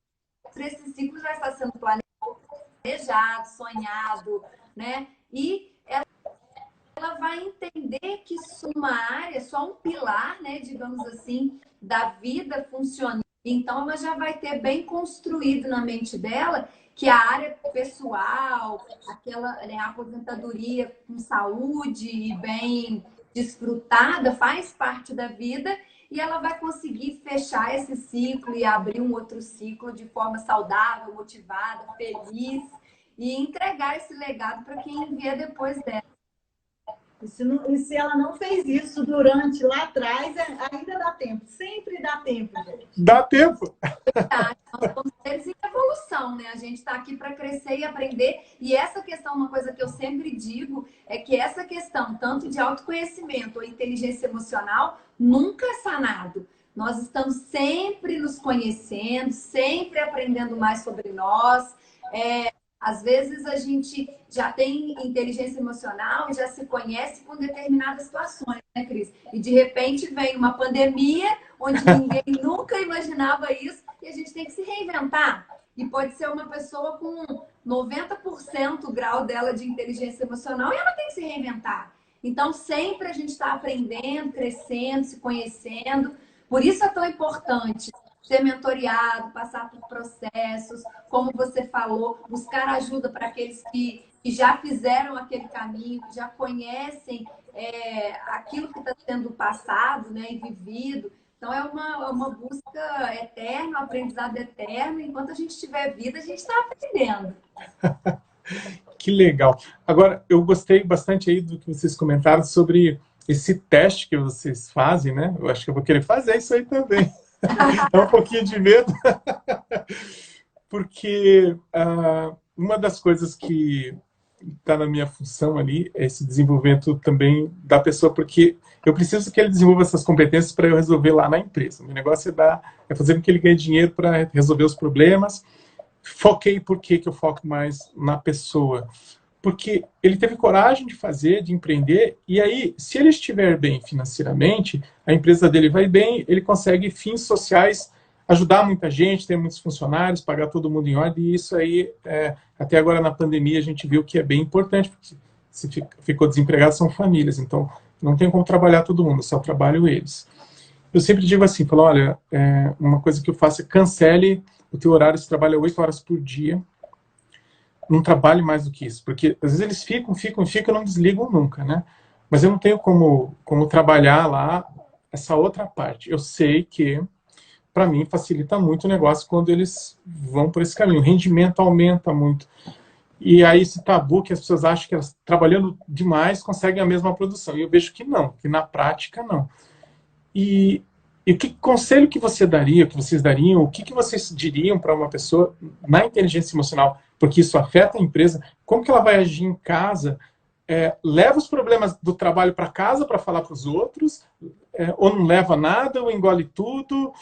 Esse ciclo já está sendo planejado, sonhado, né? E ela vai entender que isso é uma área, só um pilar, né, digamos assim, da vida funcionando. Então, ela já vai ter bem construído na mente dela que a área pessoal, aquela, né, aposentadoria com saúde e bem desfrutada, faz parte da vida, e ela vai conseguir fechar esse ciclo e abrir um outro ciclo de forma saudável, motivada, feliz, e entregar esse legado para quem vier depois dela. E se ela não fez isso durante lá atrás, ainda dá tempo. Sempre dá tempo, gente. Dá tempo. Nós somos seres em evolução, né? A gente está aqui para crescer e aprender. E essa questão, uma coisa que eu sempre digo, é que essa questão, tanto de autoconhecimento ou inteligência emocional, nunca é sanado. Nós estamos sempre nos conhecendo, sempre aprendendo mais sobre nós. Às vezes a gente já tem inteligência emocional e já se conhece com determinadas situações, né, Cris? E de repente vem uma pandemia onde ninguém nunca imaginava isso e a gente tem que se reinventar. E pode ser uma pessoa com 90% o grau dela de inteligência emocional e ela tem que se reinventar. Então sempre a gente está aprendendo, crescendo, se conhecendo. Por isso é tão importante ser mentoreado, passar por processos, como você falou, buscar ajuda para aqueles que já fizeram aquele caminho, que já conhecem aquilo que está sendo passado, né, e vivido. Então, é uma busca eterna, um aprendizado eterno. Enquanto a gente tiver vida, a gente está aprendendo. Que legal. Agora, eu gostei bastante aí do que vocês comentaram sobre esse teste que vocês fazem, né? Eu acho que eu vou querer fazer isso aí também. Dá um pouquinho de medo. Porque uma das coisas que está na minha função ali é esse desenvolvimento também da pessoa, porque eu preciso que ele desenvolva essas competências para eu resolver lá na empresa. O meu negócio é fazer com que ele ganhe dinheiro para resolver os problemas, foquei, por que eu foco mais na pessoa? Porque ele teve coragem de fazer, de empreender, e aí, se ele estiver bem financeiramente, a empresa dele vai bem, ele consegue fins sociais, ajudar muita gente, ter muitos funcionários, pagar todo mundo em ordem, e isso aí, até agora na pandemia, a gente viu que é bem importante, porque se ficou desempregado são famílias, então não tem como trabalhar todo mundo, só trabalho eles. Eu sempre digo assim, falo, olha, uma coisa que eu faço é cancele o teu horário, você trabalha 8 horas por dia, não trabalhe mais do que isso, porque às vezes eles ficam e não desligam nunca, né? Mas eu não tenho como trabalhar lá essa outra parte. Eu sei que, para mim, facilita muito o negócio quando eles vão por esse caminho. O rendimento aumenta muito. E aí esse tabu que as pessoas acham que elas, trabalhando demais, conseguem a mesma produção. E eu vejo que não, que na prática não. E que conselho que você daria, que vocês dariam, o que vocês diriam para uma pessoa na inteligência emocional, porque isso afeta a empresa, como que ela vai agir em casa, leva os problemas do trabalho para casa para falar para os outros, ou não leva nada, ou engole tudo,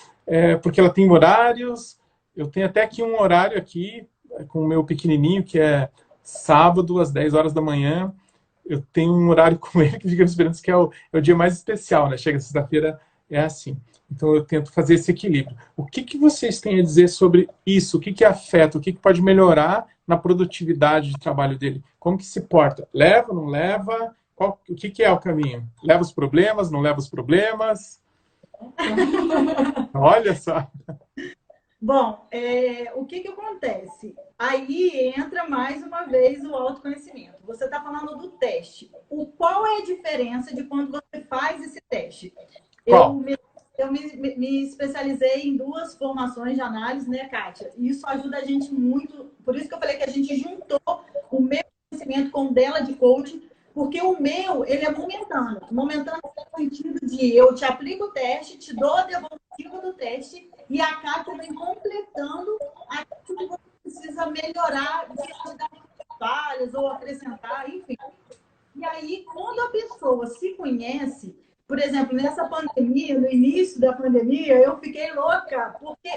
porque ela tem horários. Eu tenho até aqui um horário aqui, com o meu pequenininho, que é sábado, às 10 horas da manhã, eu tenho um horário com ele que fica esperando, que é o dia mais especial, né? Chega sexta-feira, é assim. Então eu tento fazer esse equilíbrio. O que vocês têm a dizer sobre isso? O que afeta? O que pode melhorar na produtividade de trabalho dele? Como que se porta? Leva, não leva? O que é o caminho? Leva os problemas, não leva os problemas? Olha só. Bom, o que acontece? Aí entra mais uma vez o autoconhecimento. Você está falando do teste. Qual é a diferença de quando você faz esse teste? Eu me especializei em 2 formações de análise, né, Kátia? E isso ajuda a gente muito. Por isso que eu falei que a gente juntou o meu conhecimento com o dela de coaching, porque o meu, ele é momentâneo. Momentâneo no sentido de eu te aplico o teste, te dou a devolutiva do teste e a Kátia vem completando aquilo que você precisa melhorar diante das falhas ou acrescentar, enfim. E aí, quando a pessoa se conhece, por exemplo, nessa pandemia, no início da pandemia, eu fiquei louca, porque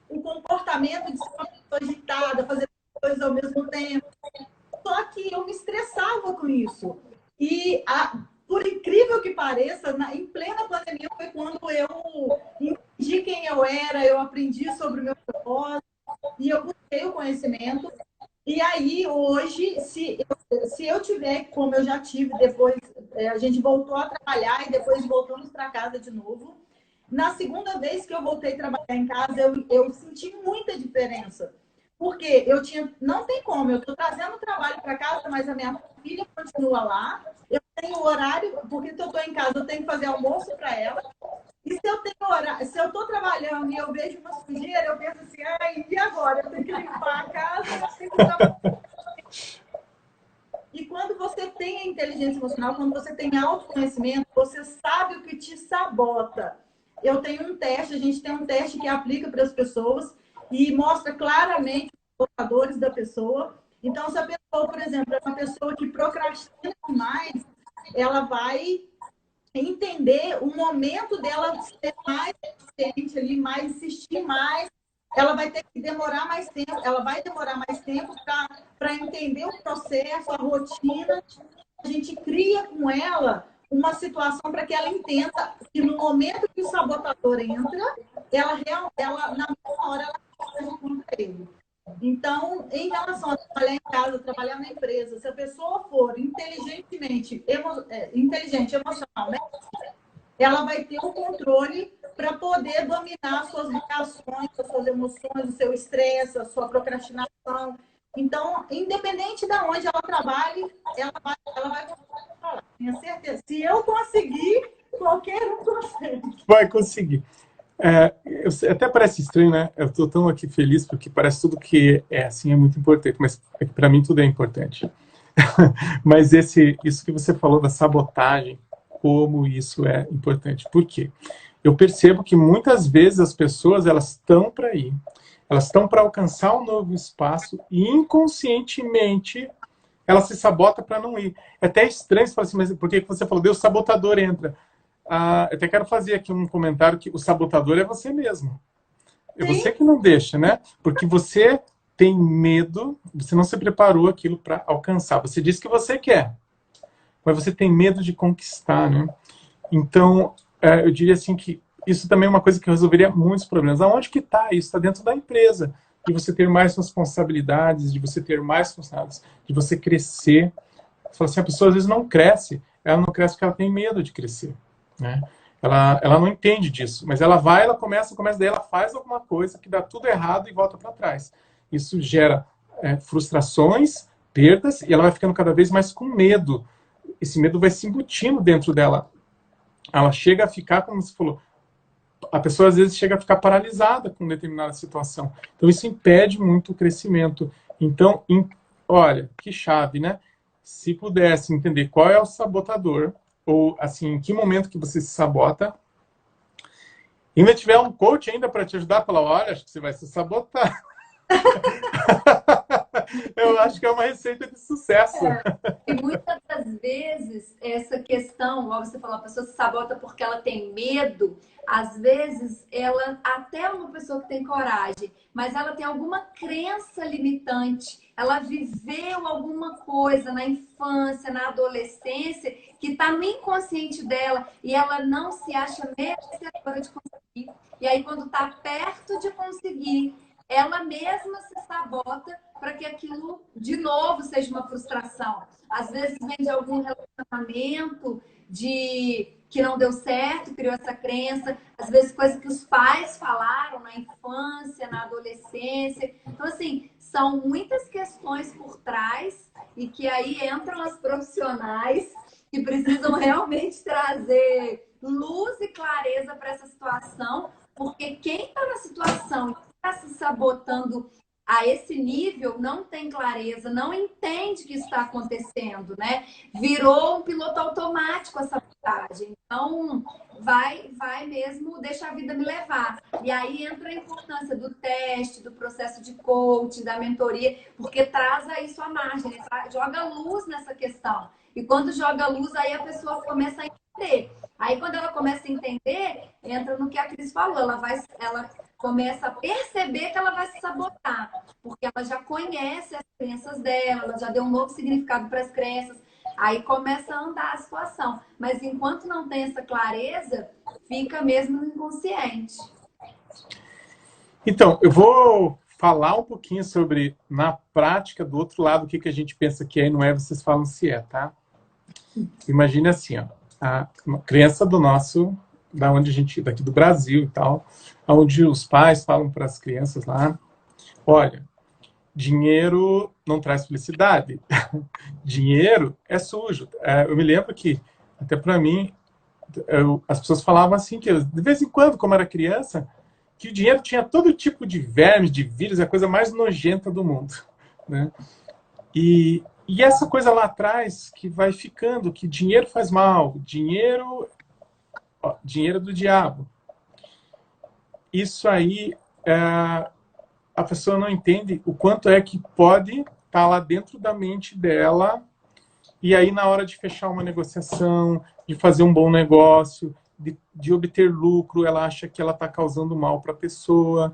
o comportamento de ser uma pessoa agitada, fazer coisas ao mesmo tempo. Só que eu me estressava com isso. E, por incrível que pareça, em plena pandemia foi quando eu entendi quem eu era, eu aprendi sobre o meu propósito e eu busquei o conhecimento. E aí, hoje, se eu tiver, como eu já tive, depois a gente voltou a trabalhar e depois voltamos para casa de novo. Na segunda vez que eu voltei a trabalhar em casa, eu senti muita diferença. Porque não tem como, eu estou trazendo o trabalho para casa, mas a minha filha continua lá. Eu tenho horário, porque se eu estou em casa, eu tenho que fazer almoço para ela. E se eu tenho horário, se eu estou trabalhando e eu vejo uma sujeira, eu penso assim, e agora? Eu tenho que limpar a casa, eu tenho que trabalhar. E quando você tem a inteligência emocional, quando você tem autoconhecimento, você sabe o que te sabota. Eu tenho um teste, a gente tem um teste que aplica para as pessoas e mostra claramente os sabotadores da pessoa. Então, se a pessoa, por exemplo, é uma pessoa que procrastina demais, ela vai entender o momento dela ser mais eficiente ali, mais insistir mais. Ela vai ter que demorar mais tempo, ela vai demorar mais tempo para entender o processo, a rotina. A gente cria com ela uma situação para que ela entenda que no momento que o sabotador entra, ela na mesma hora, ela age contra ele. Então, em relação a trabalhar em casa, trabalhar na empresa, se a pessoa for inteligente emocionalmente, ela vai ter um controle para poder dominar suas reações, as suas emoções, o seu estresse, a sua procrastinação. Então, independente de onde ela trabalhe, ela vai conseguir falar. Tenho certeza. Se eu conseguir, qualquer um consegue. Vai conseguir. Até parece estranho, né? Eu estou tão aqui feliz porque parece tudo que é assim é muito importante, mas para mim tudo é importante. Mas isso que você falou da sabotagem, como isso é importante. Por quê? Eu percebo que muitas vezes as pessoas elas estão para ir, elas estão para alcançar um novo espaço e inconscientemente ela se sabota para não ir. É até estranho você falar assim, mas por que você falou, Deus, o sabotador entra? Eu até quero fazer aqui um comentário que o sabotador é você mesmo. É você que não deixa, né? Porque você tem medo, você não se preparou aquilo para alcançar. Você diz que você quer, mas você tem medo de conquistar, né? Então, eu diria assim que isso também é uma coisa que resolveria muitos problemas. Aonde que está isso? Está dentro da empresa. De você ter mais responsabilidades, de você ter mais funcionários, de você crescer. Você fala assim, a pessoa às vezes não cresce. Ela não cresce porque ela tem medo de crescer, né? Ela não entende disso, mas ela vai, ela começa, daí ela faz alguma coisa que dá tudo errado e volta para trás. Isso gera frustrações, perdas, e ela vai ficando cada vez mais com medo. Esse medo vai se embutindo dentro dela. Ela chega a ficar, como você falou, a pessoa às vezes chega a ficar paralisada com determinada situação. Então isso impede muito o crescimento. Então, olha, que chave, né? Se pudesse entender qual é o sabotador, ou assim, em que momento que você se sabota, e ainda tiver um coach ainda para te ajudar, falar, olha, acho que você vai se sabotar. Eu acho que é uma receita de sucesso. E muitas das vezes, essa questão, igual você falou, a pessoa se sabota porque ela tem medo, às vezes ela, até uma pessoa que tem coragem, mas ela tem alguma crença limitante, ela viveu alguma coisa na infância, na adolescência, que está no inconsciente dela e ela não se acha merecedora de conseguir. E aí, quando está perto de conseguir, ela mesma se sabota para que aquilo, de novo, seja uma frustração. Às vezes vem de algum relacionamento que não deu certo, criou essa crença. Às vezes coisa que os pais falaram na infância, na adolescência. Então, assim, são muitas questões por trás e que aí entram as profissionais que precisam realmente trazer luz e clareza para essa situação, porque quem está na situação está se sabotando a esse nível não tem clareza, não entende que isso está acontecendo, né? Virou um piloto automático a sabotagem. Então, vai mesmo, deixa a vida me levar. E aí entra a importância do teste, do processo de coaching, da mentoria, porque traz a isso à margem, né? Joga luz nessa questão. E quando joga luz, aí a pessoa começa a entender. Aí, quando ela começa a entender, entra no que a Cris falou, ela começa a perceber que ela vai se sabotar, porque ela já conhece as crenças dela, ela já deu um novo significado para as crenças, aí começa a andar a situação. Mas enquanto não tem essa clareza, fica mesmo no inconsciente. Então, eu vou falar um pouquinho sobre, na prática, do outro lado, o que a gente pensa que é e não é, vocês falam se é, tá? Imagine assim, ó, a crença da onde a gente, daqui do Brasil e tal, onde os pais falam para as crianças lá, olha, dinheiro não traz felicidade, dinheiro é sujo. Eu me lembro que, até para mim, as pessoas falavam assim, que de vez em quando, como era criança, que o dinheiro tinha todo tipo de vermes, de vírus, é a coisa mais nojenta do mundo, né? E essa coisa lá atrás que vai ficando, que dinheiro faz mal, dinheiro do diabo. Isso aí, a pessoa não entende o quanto é que pode estar lá dentro da mente dela, e aí na hora de fechar uma negociação, de fazer um bom negócio, de obter lucro, ela acha que ela está causando mal para a pessoa.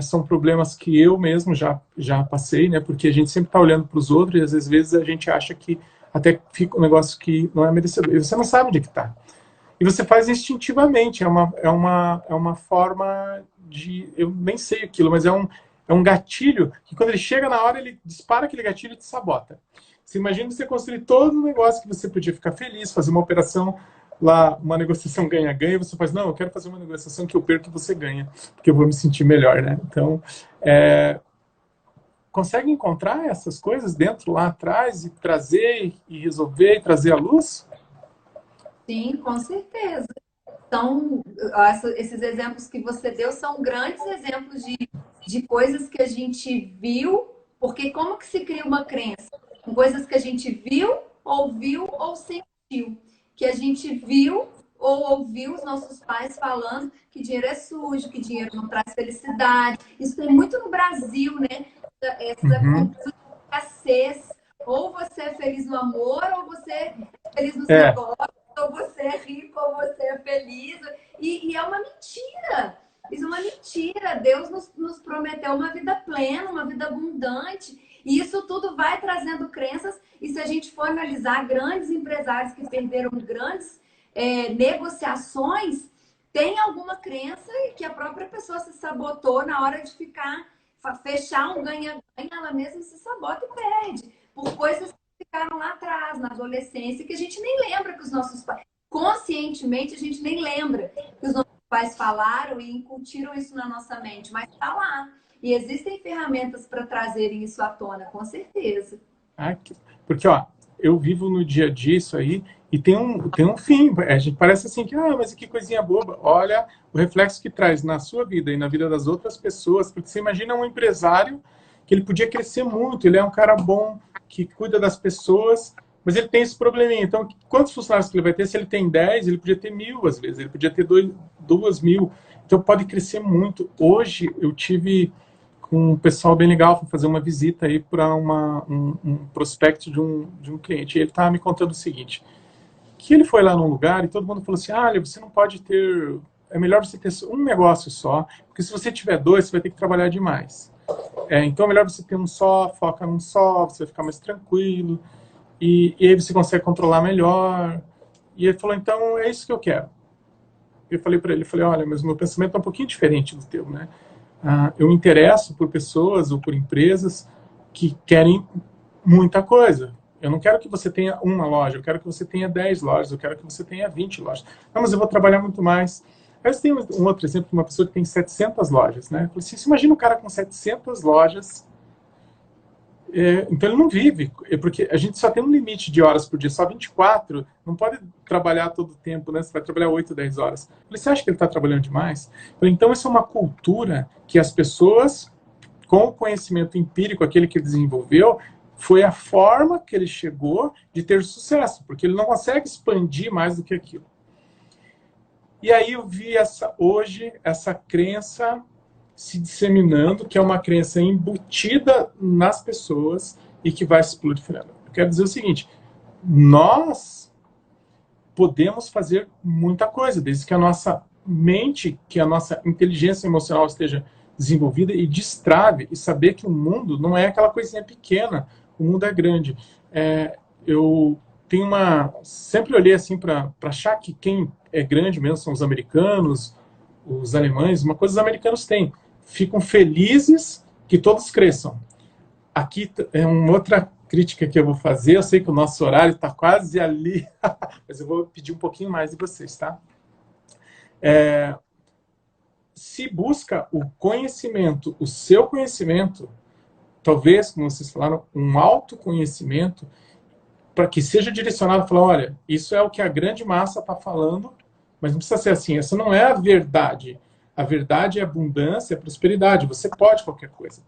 São problemas que eu mesmo já passei, né? Porque a gente sempre está olhando para os outros e às vezes a gente acha que até fica um negócio que não é merecedor. E você não sabe onde é que está. E você faz instintivamente. É uma forma de... Eu nem sei aquilo, mas é um gatilho que quando ele chega na hora, ele dispara aquele gatilho e te sabota. Você imagina você construir todo um negócio que você podia ficar feliz, fazer uma operação lá, uma negociação ganha-ganha, você faz, não, eu quero fazer uma negociação que eu perco e você ganha, porque eu vou me sentir melhor, né? Então, consegue encontrar essas coisas dentro lá atrás e trazer e resolver e trazer à luz? Sim, com certeza. Então, esses exemplos que você deu são grandes exemplos de coisas que a gente viu, porque como que se cria uma crença? Com coisas que a gente viu ou sentiu. Que a gente viu ou ouviu os nossos pais falando que dinheiro é sujo, que dinheiro não traz felicidade. Isso tem muito no Brasil, né? Essa cultura de escassez. Ou você é feliz no amor, ou você é feliz nos negócios, ou você é rico, ou você é feliz. E é uma mentira. Isso é uma mentira. Deus nos prometeu uma vida plena, uma vida abundante. E isso tudo vai trazendo crenças. E se a gente for analisar grandes empresários que perderam grandes negociações, tem alguma crença que a própria pessoa se sabotou na hora de fechar um ganha-ganha, ela mesma se sabota e perde. Por coisas que ficaram lá atrás, na adolescência, que a gente nem lembra que os nossos pais... Conscientemente, a gente nem lembra que os nossos pais falaram e incutiram isso na nossa mente, mas está lá. E existem ferramentas para trazerem isso à tona, com certeza. Porque, ó, eu vivo no dia a dia isso aí e tem um fim. A gente parece assim que, mas que coisinha boba. Olha o reflexo que traz na sua vida e na vida das outras pessoas. Porque você imagina um empresário que ele podia crescer muito, ele é um cara bom, que cuida das pessoas, mas ele tem esse probleminha. Então, quantos funcionários que ele vai ter? Se ele tem 10, ele podia ter 1.000 às vezes, ele podia ter 2.000. Então, pode crescer muito. Hoje, eu tive com um pessoal bem legal, para fazer uma visita aí para um prospect de um cliente. E ele estava me contando o seguinte, que ele foi lá num lugar e todo mundo falou assim, você não pode ter... É melhor você ter um negócio só, porque se você tiver 2, você vai ter que trabalhar demais. Então, é melhor você ter um só, foca num só, você vai ficar mais tranquilo. E aí você consegue controlar melhor. E ele falou, então, é isso que eu quero. Eu falei para ele, olha, mas o meu pensamento é um pouquinho diferente do teu, né? Eu me interesso por pessoas ou por empresas que querem muita coisa. Eu não quero que você tenha uma loja, eu quero que você tenha 10 lojas, eu quero que você tenha 20 lojas. Não, mas eu vou trabalhar muito mais. Aí você tem um outro exemplo de uma pessoa que tem 700 lojas, né? Eu falei assim, você imagina um cara com 700 lojas... então ele não vive, porque a gente só tem um limite de horas por dia, só 24, não pode trabalhar todo o tempo, né? Você vai trabalhar 8, 10 horas. Eu falei, você acha que ele está trabalhando demais? Eu falei, então isso é uma cultura que as pessoas, com o conhecimento empírico, aquele que ele desenvolveu, foi a forma que ele chegou de ter sucesso, porque ele não consegue expandir mais do que aquilo. E aí eu vi hoje essa crença se disseminando, que é uma crença embutida nas pessoas e que vai se proliferando. Eu quero dizer o seguinte, nós podemos fazer muita coisa, desde que a nossa mente, que a nossa inteligência emocional esteja desenvolvida e destrave, e saber que o mundo não é aquela coisinha pequena, o mundo é grande. Eu tenho sempre olhei assim para achar que quem é grande mesmo são os americanos, os alemães, uma coisa os americanos têm. Ficam felizes que todos cresçam. Aqui é uma outra crítica que eu vou fazer. Eu sei que o nosso horário está quase ali, mas eu vou pedir um pouquinho mais de vocês, tá? Se busca o conhecimento, o seu conhecimento, talvez, como vocês falaram, um autoconhecimento, para que seja direcionado a falar, olha, isso é o que a grande massa está falando, mas não precisa ser assim, essa não é a verdade. A verdade é abundância, é prosperidade. Você pode qualquer coisa.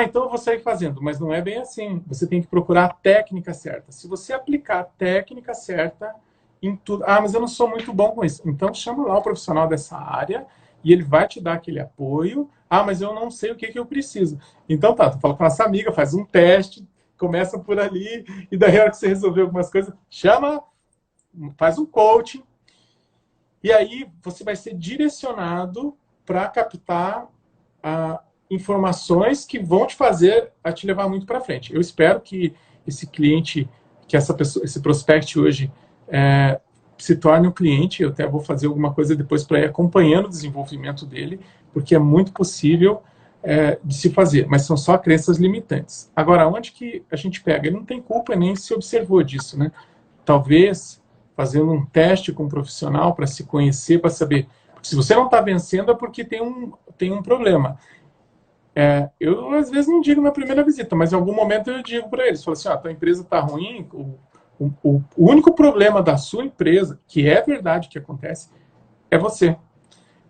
Então eu vou sair fazendo. Mas não é bem assim. Você tem que procurar a técnica certa. Se você aplicar a técnica certa em tudo... mas eu não sou muito bom com isso. Então chama lá o profissional dessa área e ele vai te dar aquele apoio. Mas eu não sei o que eu preciso. Então tu fala com essa amiga, faz um teste, começa por ali, e daí a hora que você resolver algumas coisas, faz um coaching. E aí você vai ser direcionado para captar informações que vão te fazer a te levar muito para frente. Eu espero que esse cliente, que essa pessoa, esse prospect hoje se torne um cliente. Eu até vou fazer alguma coisa depois para ir acompanhando o desenvolvimento dele, porque é muito possível de se fazer, mas são só crenças limitantes. Agora, onde que a gente pega? Ele não tem culpa nem se observou disso, né? Talvez fazendo um teste com um profissional para se conhecer, para saber. Se você não está vencendo é porque tem um problema. Eu, às vezes, não digo na primeira visita, mas em algum momento eu digo para eles, falo assim, tua empresa está ruim, o único problema da sua empresa, que é verdade que acontece, é você.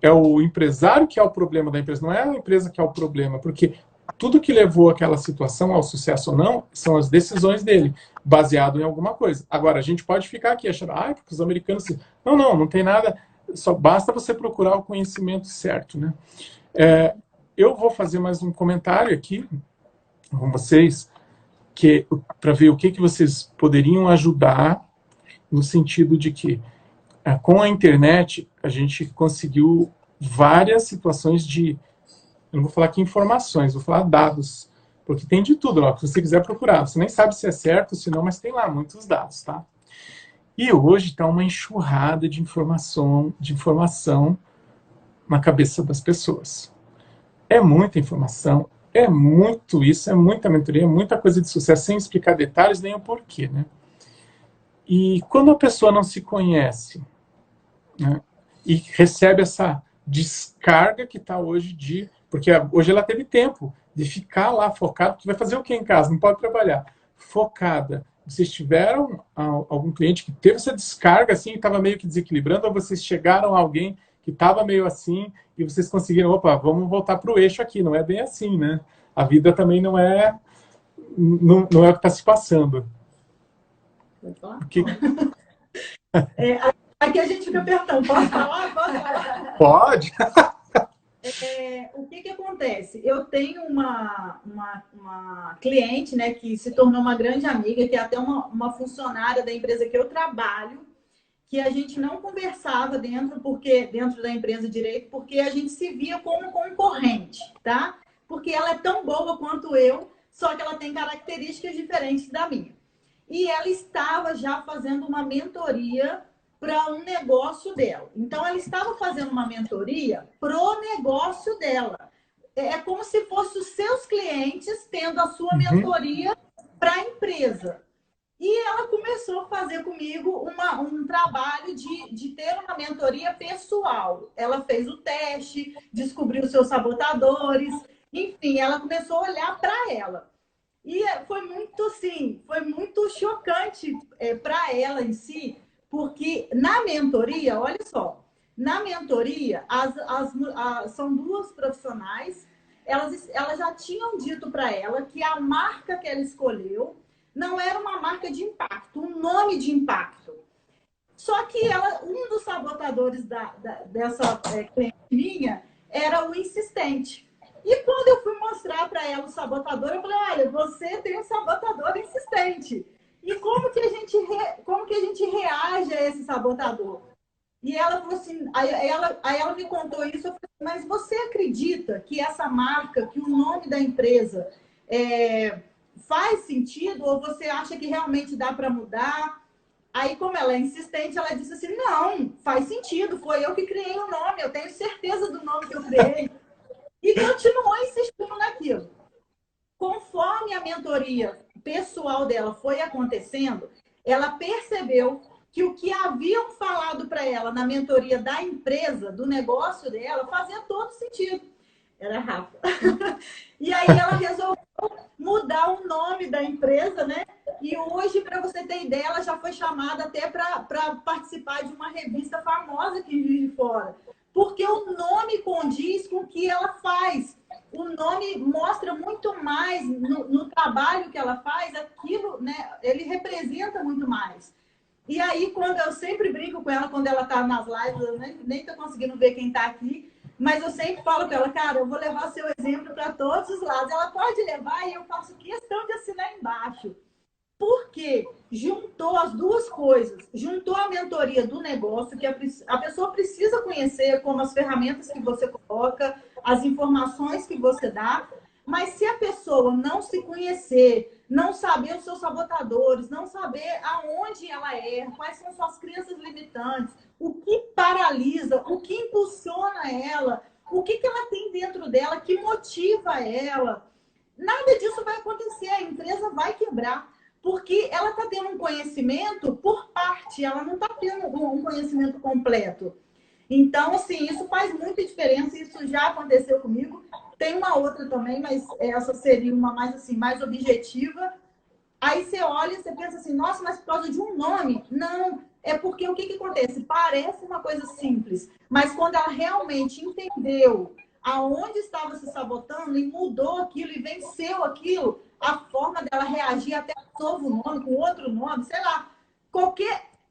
É o empresário que é o problema da empresa, não é a empresa que é o problema, porque tudo que levou aquela situação ao sucesso ou não são as decisões dele, baseado em alguma coisa. Agora, a gente pode ficar aqui achando, porque os americanos... Não tem nada, só basta você procurar o conhecimento certo, né? Eu vou fazer mais um comentário aqui com vocês, para ver o que vocês poderiam ajudar, no sentido de que, com a internet, a gente conseguiu várias situações de, eu não vou falar aqui informações, vou falar dados, porque tem de tudo lá, que você quiser procurar. Você nem sabe se é certo, se não, mas tem lá muitos dados, tá? E hoje está uma enxurrada de informação na cabeça das pessoas. É muita informação, é muito isso, é muita mentoria, é muita coisa de sucesso, sem explicar detalhes nem o porquê, né? E quando a pessoa não se conhece, né, e recebe essa descarga que está hoje de... Porque hoje ela teve tempo de ficar lá focada, porque vai fazer o que em casa? Não pode trabalhar. Focada. Vocês tiveram algum cliente que teve essa descarga assim e estava meio que desequilibrando, ou vocês chegaram a alguém que estava meio assim e vocês conseguiram, opa, vamos voltar para o eixo aqui. Não é bem assim, né? A vida também não é o que está se passando. Pode falar? Porque... Aqui a gente fica apertando. Posso falar? Posso falar? Pode. O que acontece? Eu tenho uma cliente, né, que se tornou uma grande amiga, que é até uma funcionária da empresa que eu trabalho, que a gente não conversava dentro da empresa direito, porque a gente se via como concorrente, tá? Porque ela é tão boa quanto eu, só que ela tem características diferentes da minha. E ela estava já fazendo uma mentoria para um negócio dela. Então, ela estava fazendo uma mentoria pro negócio dela. É como se fossem os seus clientes tendo a sua mentoria para a empresa. E ela começou a fazer comigo um trabalho de ter uma mentoria pessoal. Ela fez o teste, descobriu os seus sabotadores, enfim, ela começou a olhar para ela. E foi muito chocante para ela em si, porque na mentoria, olha só, na mentoria, são duas profissionais, elas já tinham dito para ela que a marca que ela escolheu não era uma marca de impacto, um nome de impacto. Só que um dos sabotadores dessa cliente minha era o insistente. E quando eu fui mostrar para ela o sabotador, eu falei, olha, você tem um sabotador insistente. E como que a gente reage a esse sabotador? E ela falou assim, aí ela me contou isso, eu falei, mas você acredita que essa marca, que o nome da empresa faz sentido? Ou você acha que realmente dá para mudar? Aí, como ela é insistente, ela disse assim, não, faz sentido, foi eu que criei o nome, eu tenho certeza do nome que eu criei. E continuou insistindo naquilo. Conforme a mentoria pessoal dela foi acontecendo, ela percebeu que o que haviam falado para ela na mentoria da empresa, do negócio dela, fazia todo sentido. Era Rafa. E aí ela resolveu mudar o nome da empresa, né? E hoje, para você ter ideia, ela já foi chamada até para participar de uma revista famosa aqui em Juiz de Fora. Porque o nome condiz com o que ela faz. O nome mostra muito mais no trabalho que ela faz, aquilo, né? Ele representa muito mais. E aí, quando eu sempre brinco com ela, quando ela está nas lives, eu nem estou conseguindo ver quem está aqui, mas eu sempre falo com ela, cara, eu vou levar seu exemplo para todos os lados. Ela pode levar e eu faço questão de assinar embaixo. Porque juntou as duas coisas. Juntou a mentoria do negócio, que a pessoa precisa conhecer, como as ferramentas que você coloca, as informações que você dá. Mas se a pessoa não se conhecer, não saber os seus sabotadores, não saber aonde ela erra, quais são suas crenças limitantes, o que paralisa, o que impulsiona ela, o que ela tem dentro dela que motiva ela, nada disso vai acontecer, a empresa vai quebrar. Porque ela está tendo um conhecimento por parte, ela não está tendo um conhecimento completo. Então, assim, isso faz muita diferença, isso já aconteceu comigo. Tem uma outra também, mas essa seria uma mais, assim, mais objetiva. Aí você olha e você pensa assim, nossa, mas por causa de um nome? Não, é porque o que acontece? Parece uma coisa simples, mas quando ela realmente entendeu aonde estava se sabotando e mudou aquilo e venceu aquilo, a forma dela reagir até com um novo nome, com outro nome, sei lá,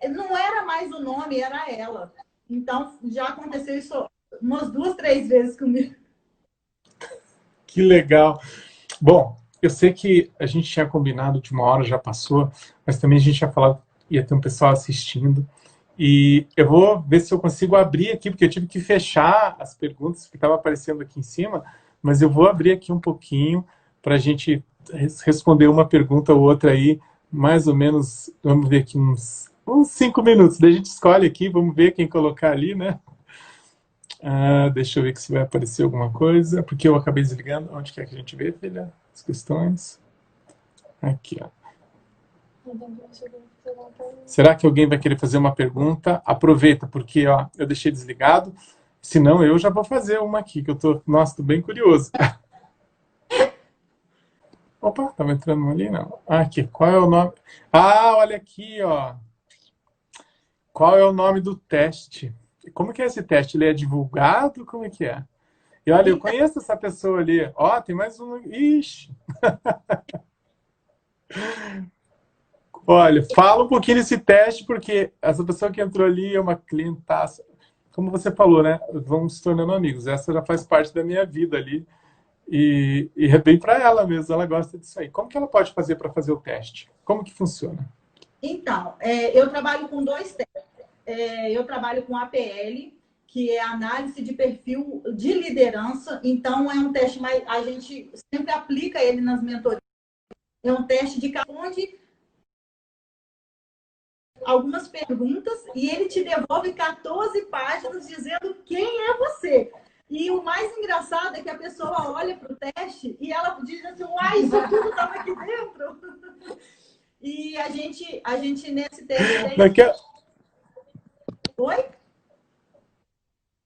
não era mais o nome, era ela. Então, já aconteceu isso umas 2, 3 vezes comigo. Que legal. Bom, eu sei que a gente tinha combinado de uma hora, já passou, mas também a gente tinha falado que ia ter um pessoal assistindo. E eu vou ver se eu consigo abrir aqui, porque eu tive que fechar as perguntas que estavam aparecendo aqui em cima, mas eu vou abrir aqui um pouquinho para a gente responder uma pergunta ou outra aí, mais ou menos, vamos ver aqui uns 5 minutos. Daí a gente escolhe aqui, vamos ver quem colocar ali, né? Deixa eu ver se vai aparecer alguma coisa, porque eu acabei desligando. Onde que é que a gente vê, filha? As questões. Aqui, ó. Será que alguém vai querer fazer uma pergunta? Aproveita, porque ó, eu deixei desligado. Senão eu já vou fazer uma aqui, que eu tô, nossa, tô bem curioso. Opa, tava entrando uma ali, não. Aqui, qual é o nome? Olha aqui, ó. Qual é o nome do teste? Como que é esse teste? Ele é divulgado? Como é que é? E olha, eu conheço essa pessoa ali. Ó, tem mais um. Ixi! Olha, fala um pouquinho desse teste, porque essa pessoa que entrou ali é uma clientaça. Como você falou, né? Vamos se tornando amigos. Essa já faz parte da minha vida ali. E é bem para ela mesmo, ela gosta disso aí. Como que ela pode fazer para fazer o teste? Como que funciona? Então, eu trabalho com dois testes. Eu trabalho com APL, que é análise de perfil de liderança. Então, é um teste mais... A gente sempre aplica ele nas mentorias. É um teste de onde algumas perguntas e ele te devolve 14 páginas dizendo quem é você. E o mais engraçado é que a pessoa olha para o teste e ela diz assim, uai, isso tudo estava aqui dentro. E a gente nesse teste tem... Oi?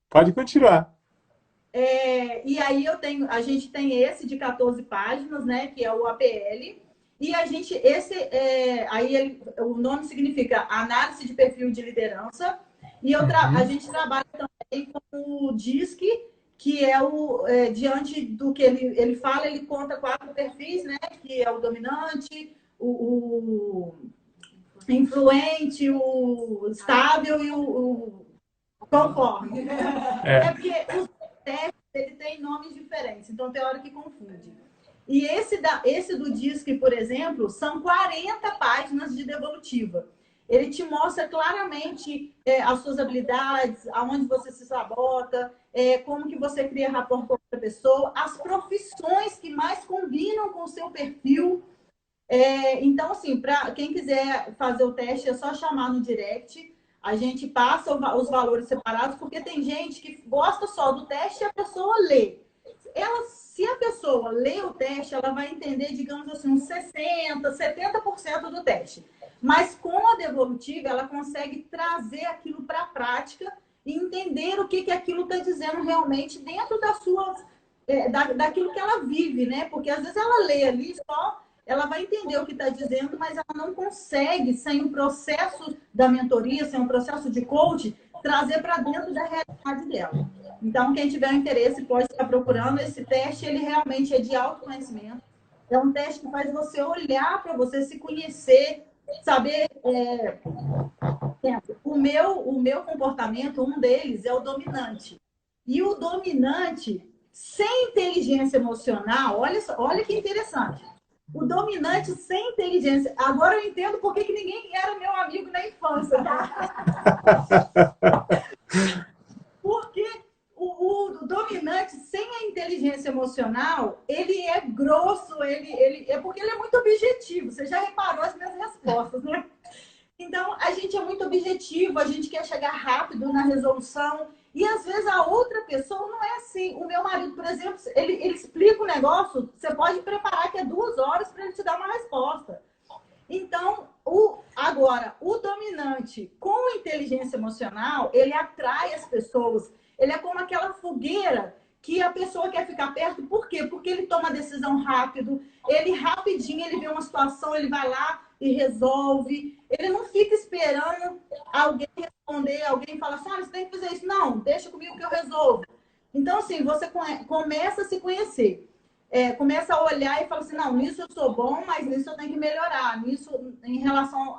Pode continuar. E aí a gente tem esse de 14 páginas, né, que é o APL. E a gente, o nome significa Análise de Perfil de Liderança. E a gente trabalha também com o DISC, que é diante do que ele fala, ele conta 4 perfis, né? Que é o dominante, o influente, o estável e o conforme. Porque os testes ele tem nomes diferentes, então tem hora que confunde. E esse do DISC, por exemplo, são 40 páginas de devolutiva. Ele te mostra claramente as suas habilidades, aonde você se sabota, como que você cria rapport com outra pessoa, as profissões que mais combinam com o seu perfil. Então, assim, para quem quiser fazer o teste, é só chamar no direct. A gente passa os valores separados, porque tem gente que gosta só do teste e a pessoa lê. Se a pessoa lê o teste, ela vai entender, digamos assim, uns 60%, 70% do teste. Mas com a devolutiva, ela consegue trazer aquilo para a prática e entender o que aquilo está dizendo realmente dentro das suas, daquilo que ela vive, né? Porque às vezes ela lê ali só, ela vai entender o que está dizendo, mas ela não consegue, sem o processo da mentoria, sem o processo de coach, trazer para dentro da realidade dela. Então, quem tiver interesse pode estar procurando. Esse teste, ele realmente é de autoconhecimento. É um teste que faz você olhar para você, se conhecer, saber... O meu comportamento, um deles é o dominante. E o dominante, sem inteligência emocional, olha que interessante. O dominante sem inteligência. Agora eu entendo por que ninguém era meu amigo na infância, tá? Porque o dominante sem a inteligência emocional, ele é grosso, é porque ele é muito objetivo. Você já reparou as minhas respostas, né? Então, a gente é muito objetivo, a gente quer chegar rápido na resolução. E, às vezes, a outra pessoa não é assim. O meu marido, por exemplo, ele explica o negócio, você pode preparar que é 2 horas para ele te dar uma resposta. Então, agora, o dominante com inteligência emocional, ele atrai as pessoas. Ele é como aquela fogueira que a pessoa quer ficar perto. Por quê? Porque ele toma decisão rápido. Ele rapidinho, ele vê uma situação, ele vai lá e resolve. Ele não fica esperando alguém responder, alguém falar assim, você tem que fazer isso. Não, deixa comigo que eu resolvo. Então, assim, você começa a se conhecer. Começa a olhar e fala assim, não, nisso eu sou bom, mas nisso eu tenho que melhorar. Nisso, em relação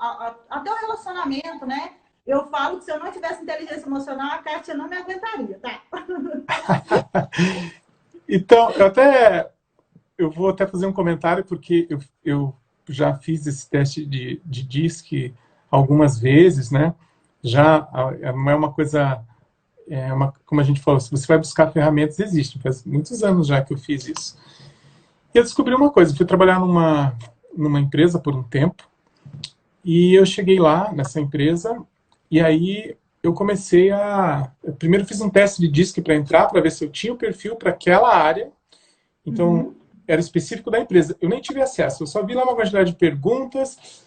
até o relacionamento, né? Eu falo que se eu não tivesse inteligência emocional, a Kátia não me aguentaria, tá? Então, eu vou até fazer um comentário, porque eu já fiz esse teste de DISC algumas vezes, né? Já não é uma coisa, como a gente falou, se você vai buscar ferramentas, existe. Faz muitos anos já que eu fiz isso. E eu descobri uma coisa, fui trabalhar numa empresa por um tempo, e eu cheguei lá nessa empresa, e aí eu comecei eu primeiro fiz um teste de DISC para entrar, para ver se eu tinha o perfil para aquela área. Então, era específico da empresa. Eu nem tive acesso, eu só vi lá uma quantidade de perguntas,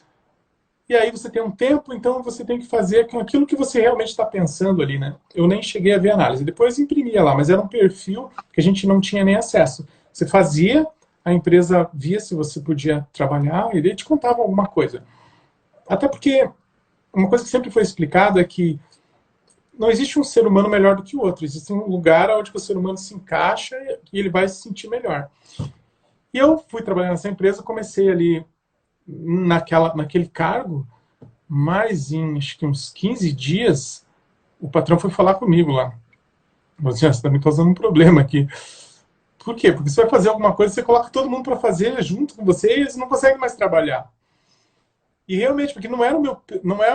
e aí você tem um tempo, então você tem que fazer com aquilo que você realmente está pensando ali, né? Eu nem cheguei a ver análise. Depois imprimia lá, mas era um perfil que a gente não tinha nem acesso. Você fazia, a empresa via se você podia trabalhar, e ele te contava alguma coisa. Até porque uma coisa que sempre foi explicado é que não existe um ser humano melhor do que o outro. Existe um lugar onde o ser humano se encaixa e ele vai se sentir melhor. E eu fui trabalhar nessa empresa, comecei ali naquele cargo, mas em acho que uns 15 dias, o patrão foi falar comigo lá. Falei assim, você também está causando um problema aqui. Por quê? Porque você vai fazer alguma coisa, você coloca todo mundo para fazer junto com você e eles não conseguem mais trabalhar. E realmente, porque não é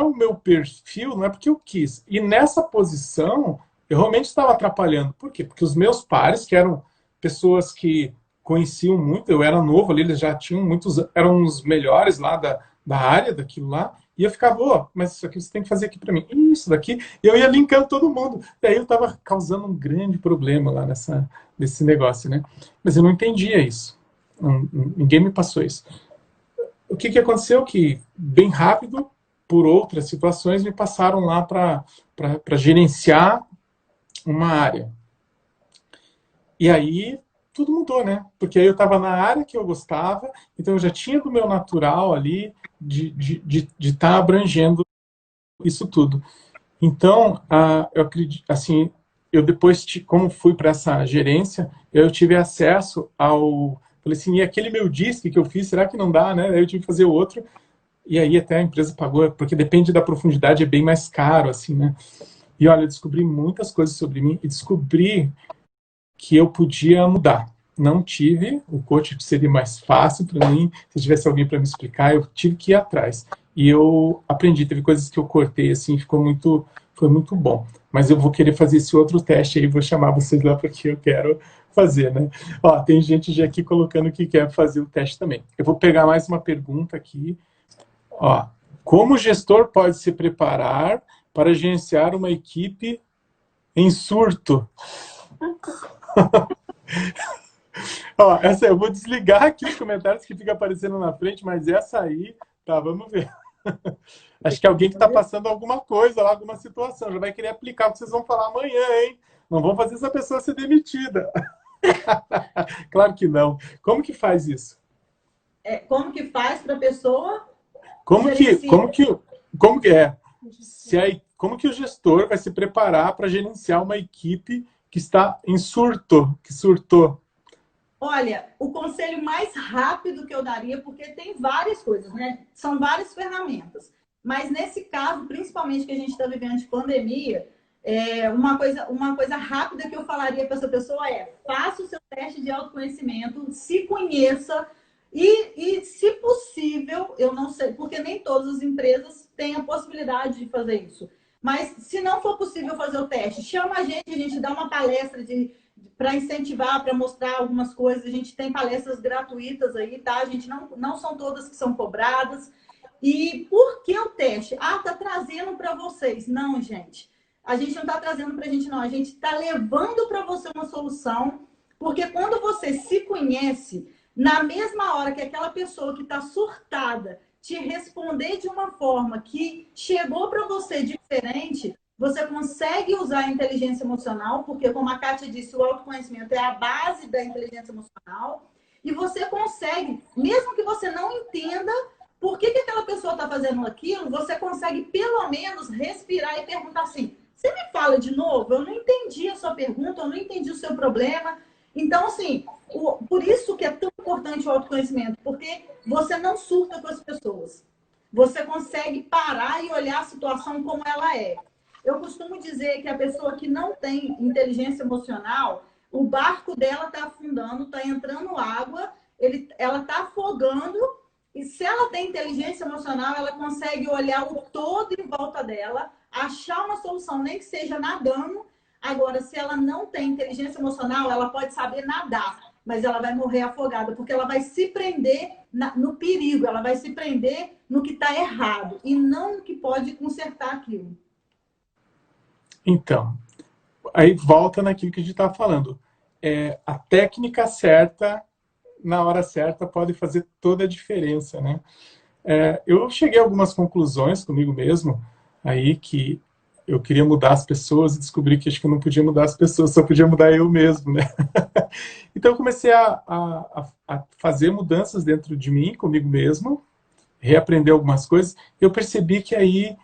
o meu perfil, não é porque eu quis. E nessa posição, eu realmente estava atrapalhando. Por quê? Porque os meus pares, que eram pessoas que conheciam muito, eu era novo ali, eles já tinham muitos, eram os melhores lá da área, daquilo lá, e eu ficava, mas isso aqui você tem que fazer aqui para mim. Isso daqui, e eu ia linkando todo mundo. E aí eu estava causando um grande problema lá nesse negócio, né? Mas eu não entendia isso. Ninguém me passou isso. O que aconteceu? Que, bem rápido, por outras situações, me passaram lá para gerenciar uma área. E aí, tudo mudou, né? Porque aí eu estava na área que eu gostava, então eu já tinha do meu natural ali de estar abrangendo isso tudo. Então, eu acredito, assim, eu depois, como fui para essa gerência, eu tive acesso ao... Falei assim, e aquele meu disque que eu fiz, será que não dá, né? Aí eu tive que fazer outro, e aí até a empresa pagou, porque depende da profundidade, é bem mais caro, assim, né? E olha, eu descobri muitas coisas sobre mim, e descobri que eu podia mudar. Não tive, o coach seria mais fácil para mim, se tivesse alguém para me explicar, eu tive que ir atrás. E eu aprendi, teve coisas que eu cortei, assim, foi muito bom. Mas eu vou querer fazer esse outro teste aí, vou chamar vocês lá porque eu quero fazer, né? Ó, tem gente já aqui colocando que quer fazer o teste também. Eu vou pegar mais uma pergunta aqui. Ó, como o gestor pode se preparar para gerenciar uma equipe em surto? Ó, essa eu vou desligar aqui os comentários que fica aparecendo na frente, mas essa aí, tá, vamos ver. Acho que alguém que está passando alguma coisa lá, alguma situação, já vai querer aplicar o que vocês vão falar amanhã, hein? Não vão fazer essa pessoa ser demitida. Claro que não. Como que faz isso? Como que faz para a pessoa Como que é? Como que o gestor vai se preparar para gerenciar uma equipe que está em surto, que surtou? Olha, o conselho mais rápido que eu daria, porque tem várias coisas, né? São várias ferramentas. Mas nesse caso, principalmente que a gente está vivendo de pandemia, uma coisa rápida que eu falaria para essa pessoa é: faça o seu teste de autoconhecimento, se conheça e, se possível, eu não sei, porque nem todas as empresas têm a possibilidade de fazer isso. Mas se não for possível fazer o teste, chama a gente dá uma palestra para incentivar, para mostrar algumas coisas. A gente tem palestras gratuitas aí, tá? A gente não são todas que são cobradas. E por que o teste? Ah, tá trazendo para vocês. Não, gente. A gente não está trazendo para a gente, não. A gente está levando para você uma solução, porque quando você se conhece, na mesma hora que aquela pessoa que está surtada te responder de uma forma que chegou para você diferente, você consegue usar a inteligência emocional, porque, como a Kátia disse, o autoconhecimento é a base da inteligência emocional, e você consegue, mesmo que você não entenda por que aquela pessoa está fazendo aquilo, você consegue, pelo menos, respirar e perguntar assim: você me fala de novo? Eu não entendi a sua pergunta, eu não entendi o seu problema. Então, assim, por isso que é tão importante o autoconhecimento, porque você não surta com as pessoas. Você consegue parar e olhar a situação como ela é. Eu costumo dizer que a pessoa que não tem inteligência emocional, o barco dela está afundando, está entrando água, ela está afogando, e se ela tem inteligência emocional, ela consegue olhar o todo em volta dela, achar uma solução, nem que seja nadando. Agora, se ela não tem inteligência emocional, ela pode saber nadar, mas ela vai morrer afogada, porque ela vai se prender no perigo, ela vai se prender no que está errado e não no que pode consertar aquilo. Então, aí volta naquilo que a gente estava falando. A técnica certa, na hora certa, pode fazer toda a diferença, né? Eu cheguei a algumas conclusões comigo mesmo, aí que eu queria mudar as pessoas e descobri que acho que eu não podia mudar as pessoas, só podia mudar eu mesmo, né? Então eu comecei a fazer mudanças dentro de mim, comigo mesmo, reaprender algumas coisas, e eu percebi que aí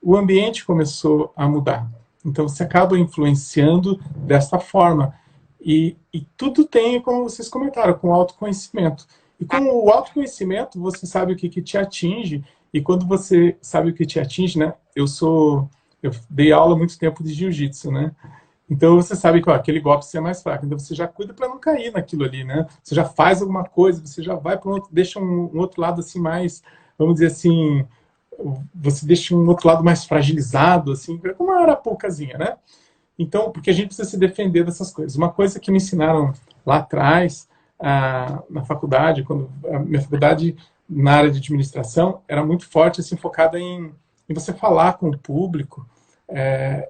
o ambiente começou a mudar. Então você acaba influenciando dessa forma. E tudo tem, como vocês comentaram, com autoconhecimento. E com o autoconhecimento, você sabe o que te atinge, e quando você sabe o que te atinge, né? Eu dei aula há muito tempo de jiu-jitsu, né? Então você sabe que aquele golpe é mais fraco, então você já cuida para não cair naquilo ali, né? Você já faz alguma coisa, você já vai para um outro, deixa um outro lado assim mais, vamos dizer assim, você deixa um outro lado mais fragilizado, assim, como uma arapucazinha, né? Então, porque a gente precisa se defender dessas coisas. Uma coisa que me ensinaram lá atrás, na faculdade, quando a minha faculdade na área de administração era muito forte, assim, focada em você falar com o público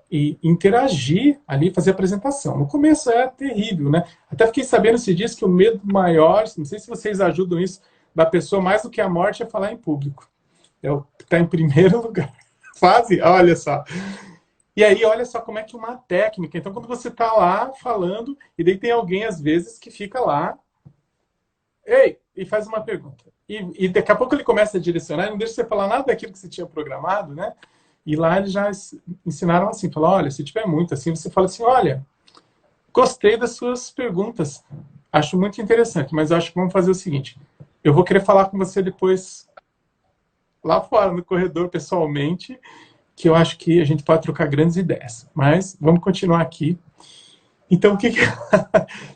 e interagir ali, fazer apresentação. No começo é terrível, né? Até fiquei sabendo esses dias que o medo maior, não sei se vocês ajudam isso, da pessoa mais do que a morte é falar em público. Está em primeiro lugar. Fase, olha só. E aí, olha só como é que uma técnica. Então, quando você está lá falando, e daí tem alguém, às vezes, que fica lá, ei, e faz uma pergunta. E daqui a pouco ele começa a direcionar, e não deixa você falar nada daquilo que você tinha programado, né? E lá eles já ensinaram assim, falaram, olha, se tiver muito assim, você fala assim, olha, gostei das suas perguntas, acho muito interessante, mas acho que vamos fazer o seguinte, eu vou querer falar com você depois, lá fora, no corredor, pessoalmente, que eu acho que a gente pode trocar grandes ideias. Mas vamos continuar aqui. Então, o que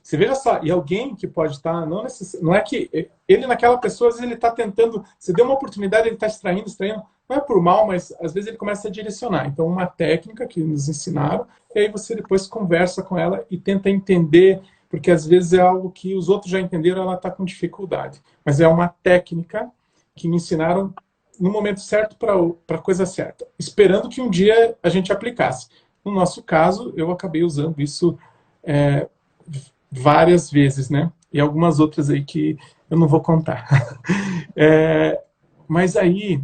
você veja só, e alguém que pode estar, não é que ele naquela pessoa, às vezes ele está tentando, você deu uma oportunidade, ele está extraindo, não é por mal, mas às vezes ele começa a direcionar. Então, uma técnica que nos ensinaram, e aí você depois conversa com ela e tenta entender, porque às vezes é algo que os outros já entenderam, ela está com dificuldade. Mas é uma técnica que me ensinaram no momento certo para a coisa certa, esperando que um dia a gente aplicasse. No nosso caso, eu acabei usando isso várias vezes, né? E algumas outras aí que eu não vou contar. Mas aí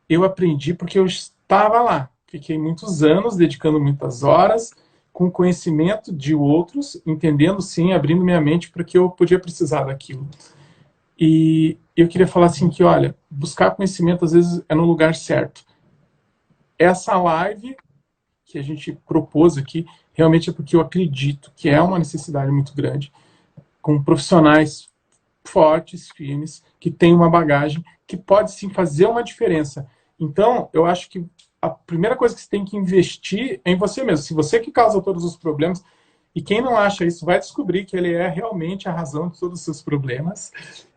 eu aprendi porque eu estava lá. Fiquei muitos anos dedicando muitas horas com conhecimento de outros, entendendo sim, abrindo minha mente para que eu podia precisar daquilo. E eu queria falar assim que, olha, buscar conhecimento às vezes é no lugar certo. Essa live que a gente propôs aqui, realmente é porque eu acredito que é uma necessidade muito grande, com profissionais fortes, firmes, que têm uma bagagem, que pode sim fazer uma diferença. Então, eu acho que a primeira coisa que você tem que investir é em você mesmo. Se você que causa todos os problemas, e quem não acha isso vai descobrir que ele é realmente a razão de todos os seus problemas.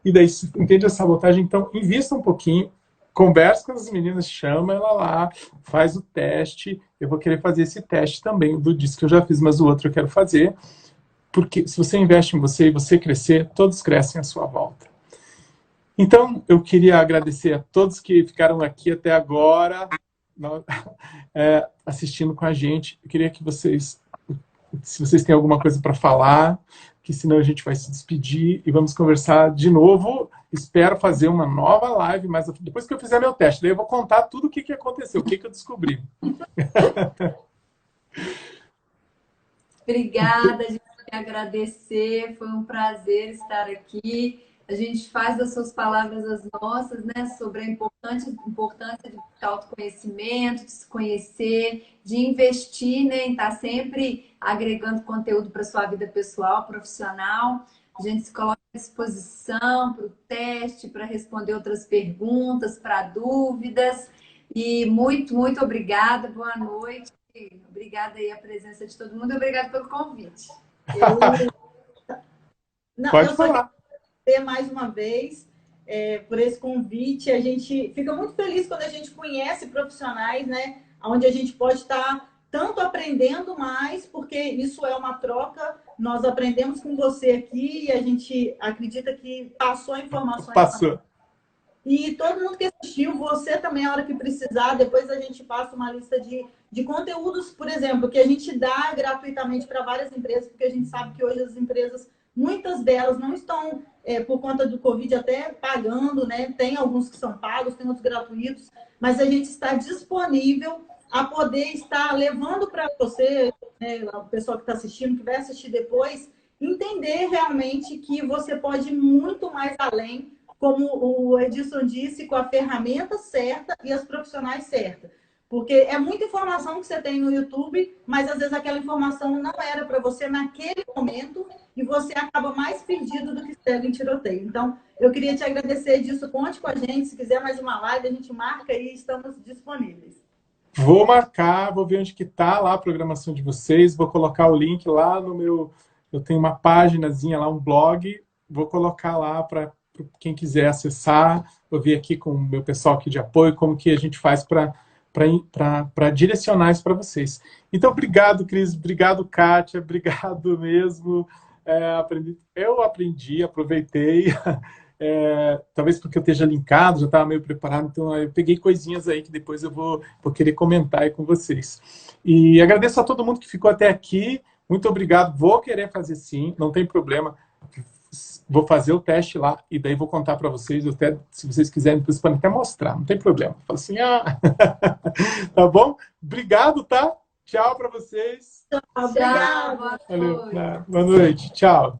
E daí, se entende a sabotagem, então invista um pouquinho, conversa com as meninas, chama ela lá, faz o teste. Eu vou querer fazer esse teste também, do disco que eu já fiz, mas o outro eu quero fazer. Porque se você investe em você e você crescer, todos crescem à sua volta. Então, eu queria agradecer a todos que ficaram aqui até agora, assistindo com a gente. Eu queria que vocês, se vocês têm alguma coisa para falar, que senão a gente vai se despedir e vamos conversar de novo. Espero fazer uma nova live, mas depois que eu fizer meu teste, daí eu vou contar tudo o que aconteceu, o que eu descobri. Obrigada, a gente quer agradecer, foi um prazer estar aqui. A gente faz das suas palavras as nossas, né, sobre a importância de autoconhecimento, de se conhecer, de investir, né, em estar sempre agregando conteúdo para a sua vida pessoal, profissional. A gente se coloca à disposição para o teste, para responder outras perguntas, para dúvidas. E muito, muito obrigada, boa noite. Obrigada aí a presença de todo mundo e obrigada pelo convite. Pode falar. Mais uma vez por esse convite. A gente fica muito feliz quando a gente conhece profissionais, né? onde a gente pode estar tanto aprendendo mais, porque isso é uma troca. Nós aprendemos com você aqui e a gente acredita que passou informações. Passou. E todo mundo que assistiu, você também, a hora que precisar, depois a gente passa uma lista de conteúdos, por exemplo, que a gente dá gratuitamente para várias empresas, porque a gente sabe que hoje as empresas, muitas delas não estão, por conta do Covid, até pagando, né? Tem alguns que são pagos, tem outros gratuitos, mas a gente está disponível a poder estar levando para você, né, o pessoal que está assistindo, que vai assistir depois, entender realmente que você pode ir muito mais além, como o Edilson disse, com a ferramenta certa e as profissionais certas. Porque é muita informação que você tem no YouTube, mas às vezes aquela informação não era para você naquele momento e você acaba mais perdido do que cego em tiroteio. Então, eu queria te agradecer disso. Conte com a gente. Se quiser mais uma live, a gente marca e estamos disponíveis. Vou marcar, vou ver onde que tá lá a programação de vocês, vou colocar o link lá no meu... Eu tenho uma páginazinha lá, um blog, vou colocar lá para quem quiser acessar, vou ver aqui com o meu pessoal aqui de apoio, como que a gente faz para direcionar isso para vocês. Então, obrigado, Cris, obrigado, Kátia, obrigado mesmo. Eu aprendi, aproveitei, talvez porque eu esteja linkado, já estava meio preparado, então eu peguei coisinhas aí que depois eu vou querer comentar aí com vocês. E agradeço a todo mundo que ficou até aqui, muito obrigado, vou querer fazer sim, não tem problema. Vou fazer o teste lá e daí vou contar para vocês, até, se vocês quiserem, depois podem até mostrar, não tem problema. Fala assim, tá bom? Obrigado, tá? Tchau para vocês. Obrigada. Valeu. Boa noite. Tchau.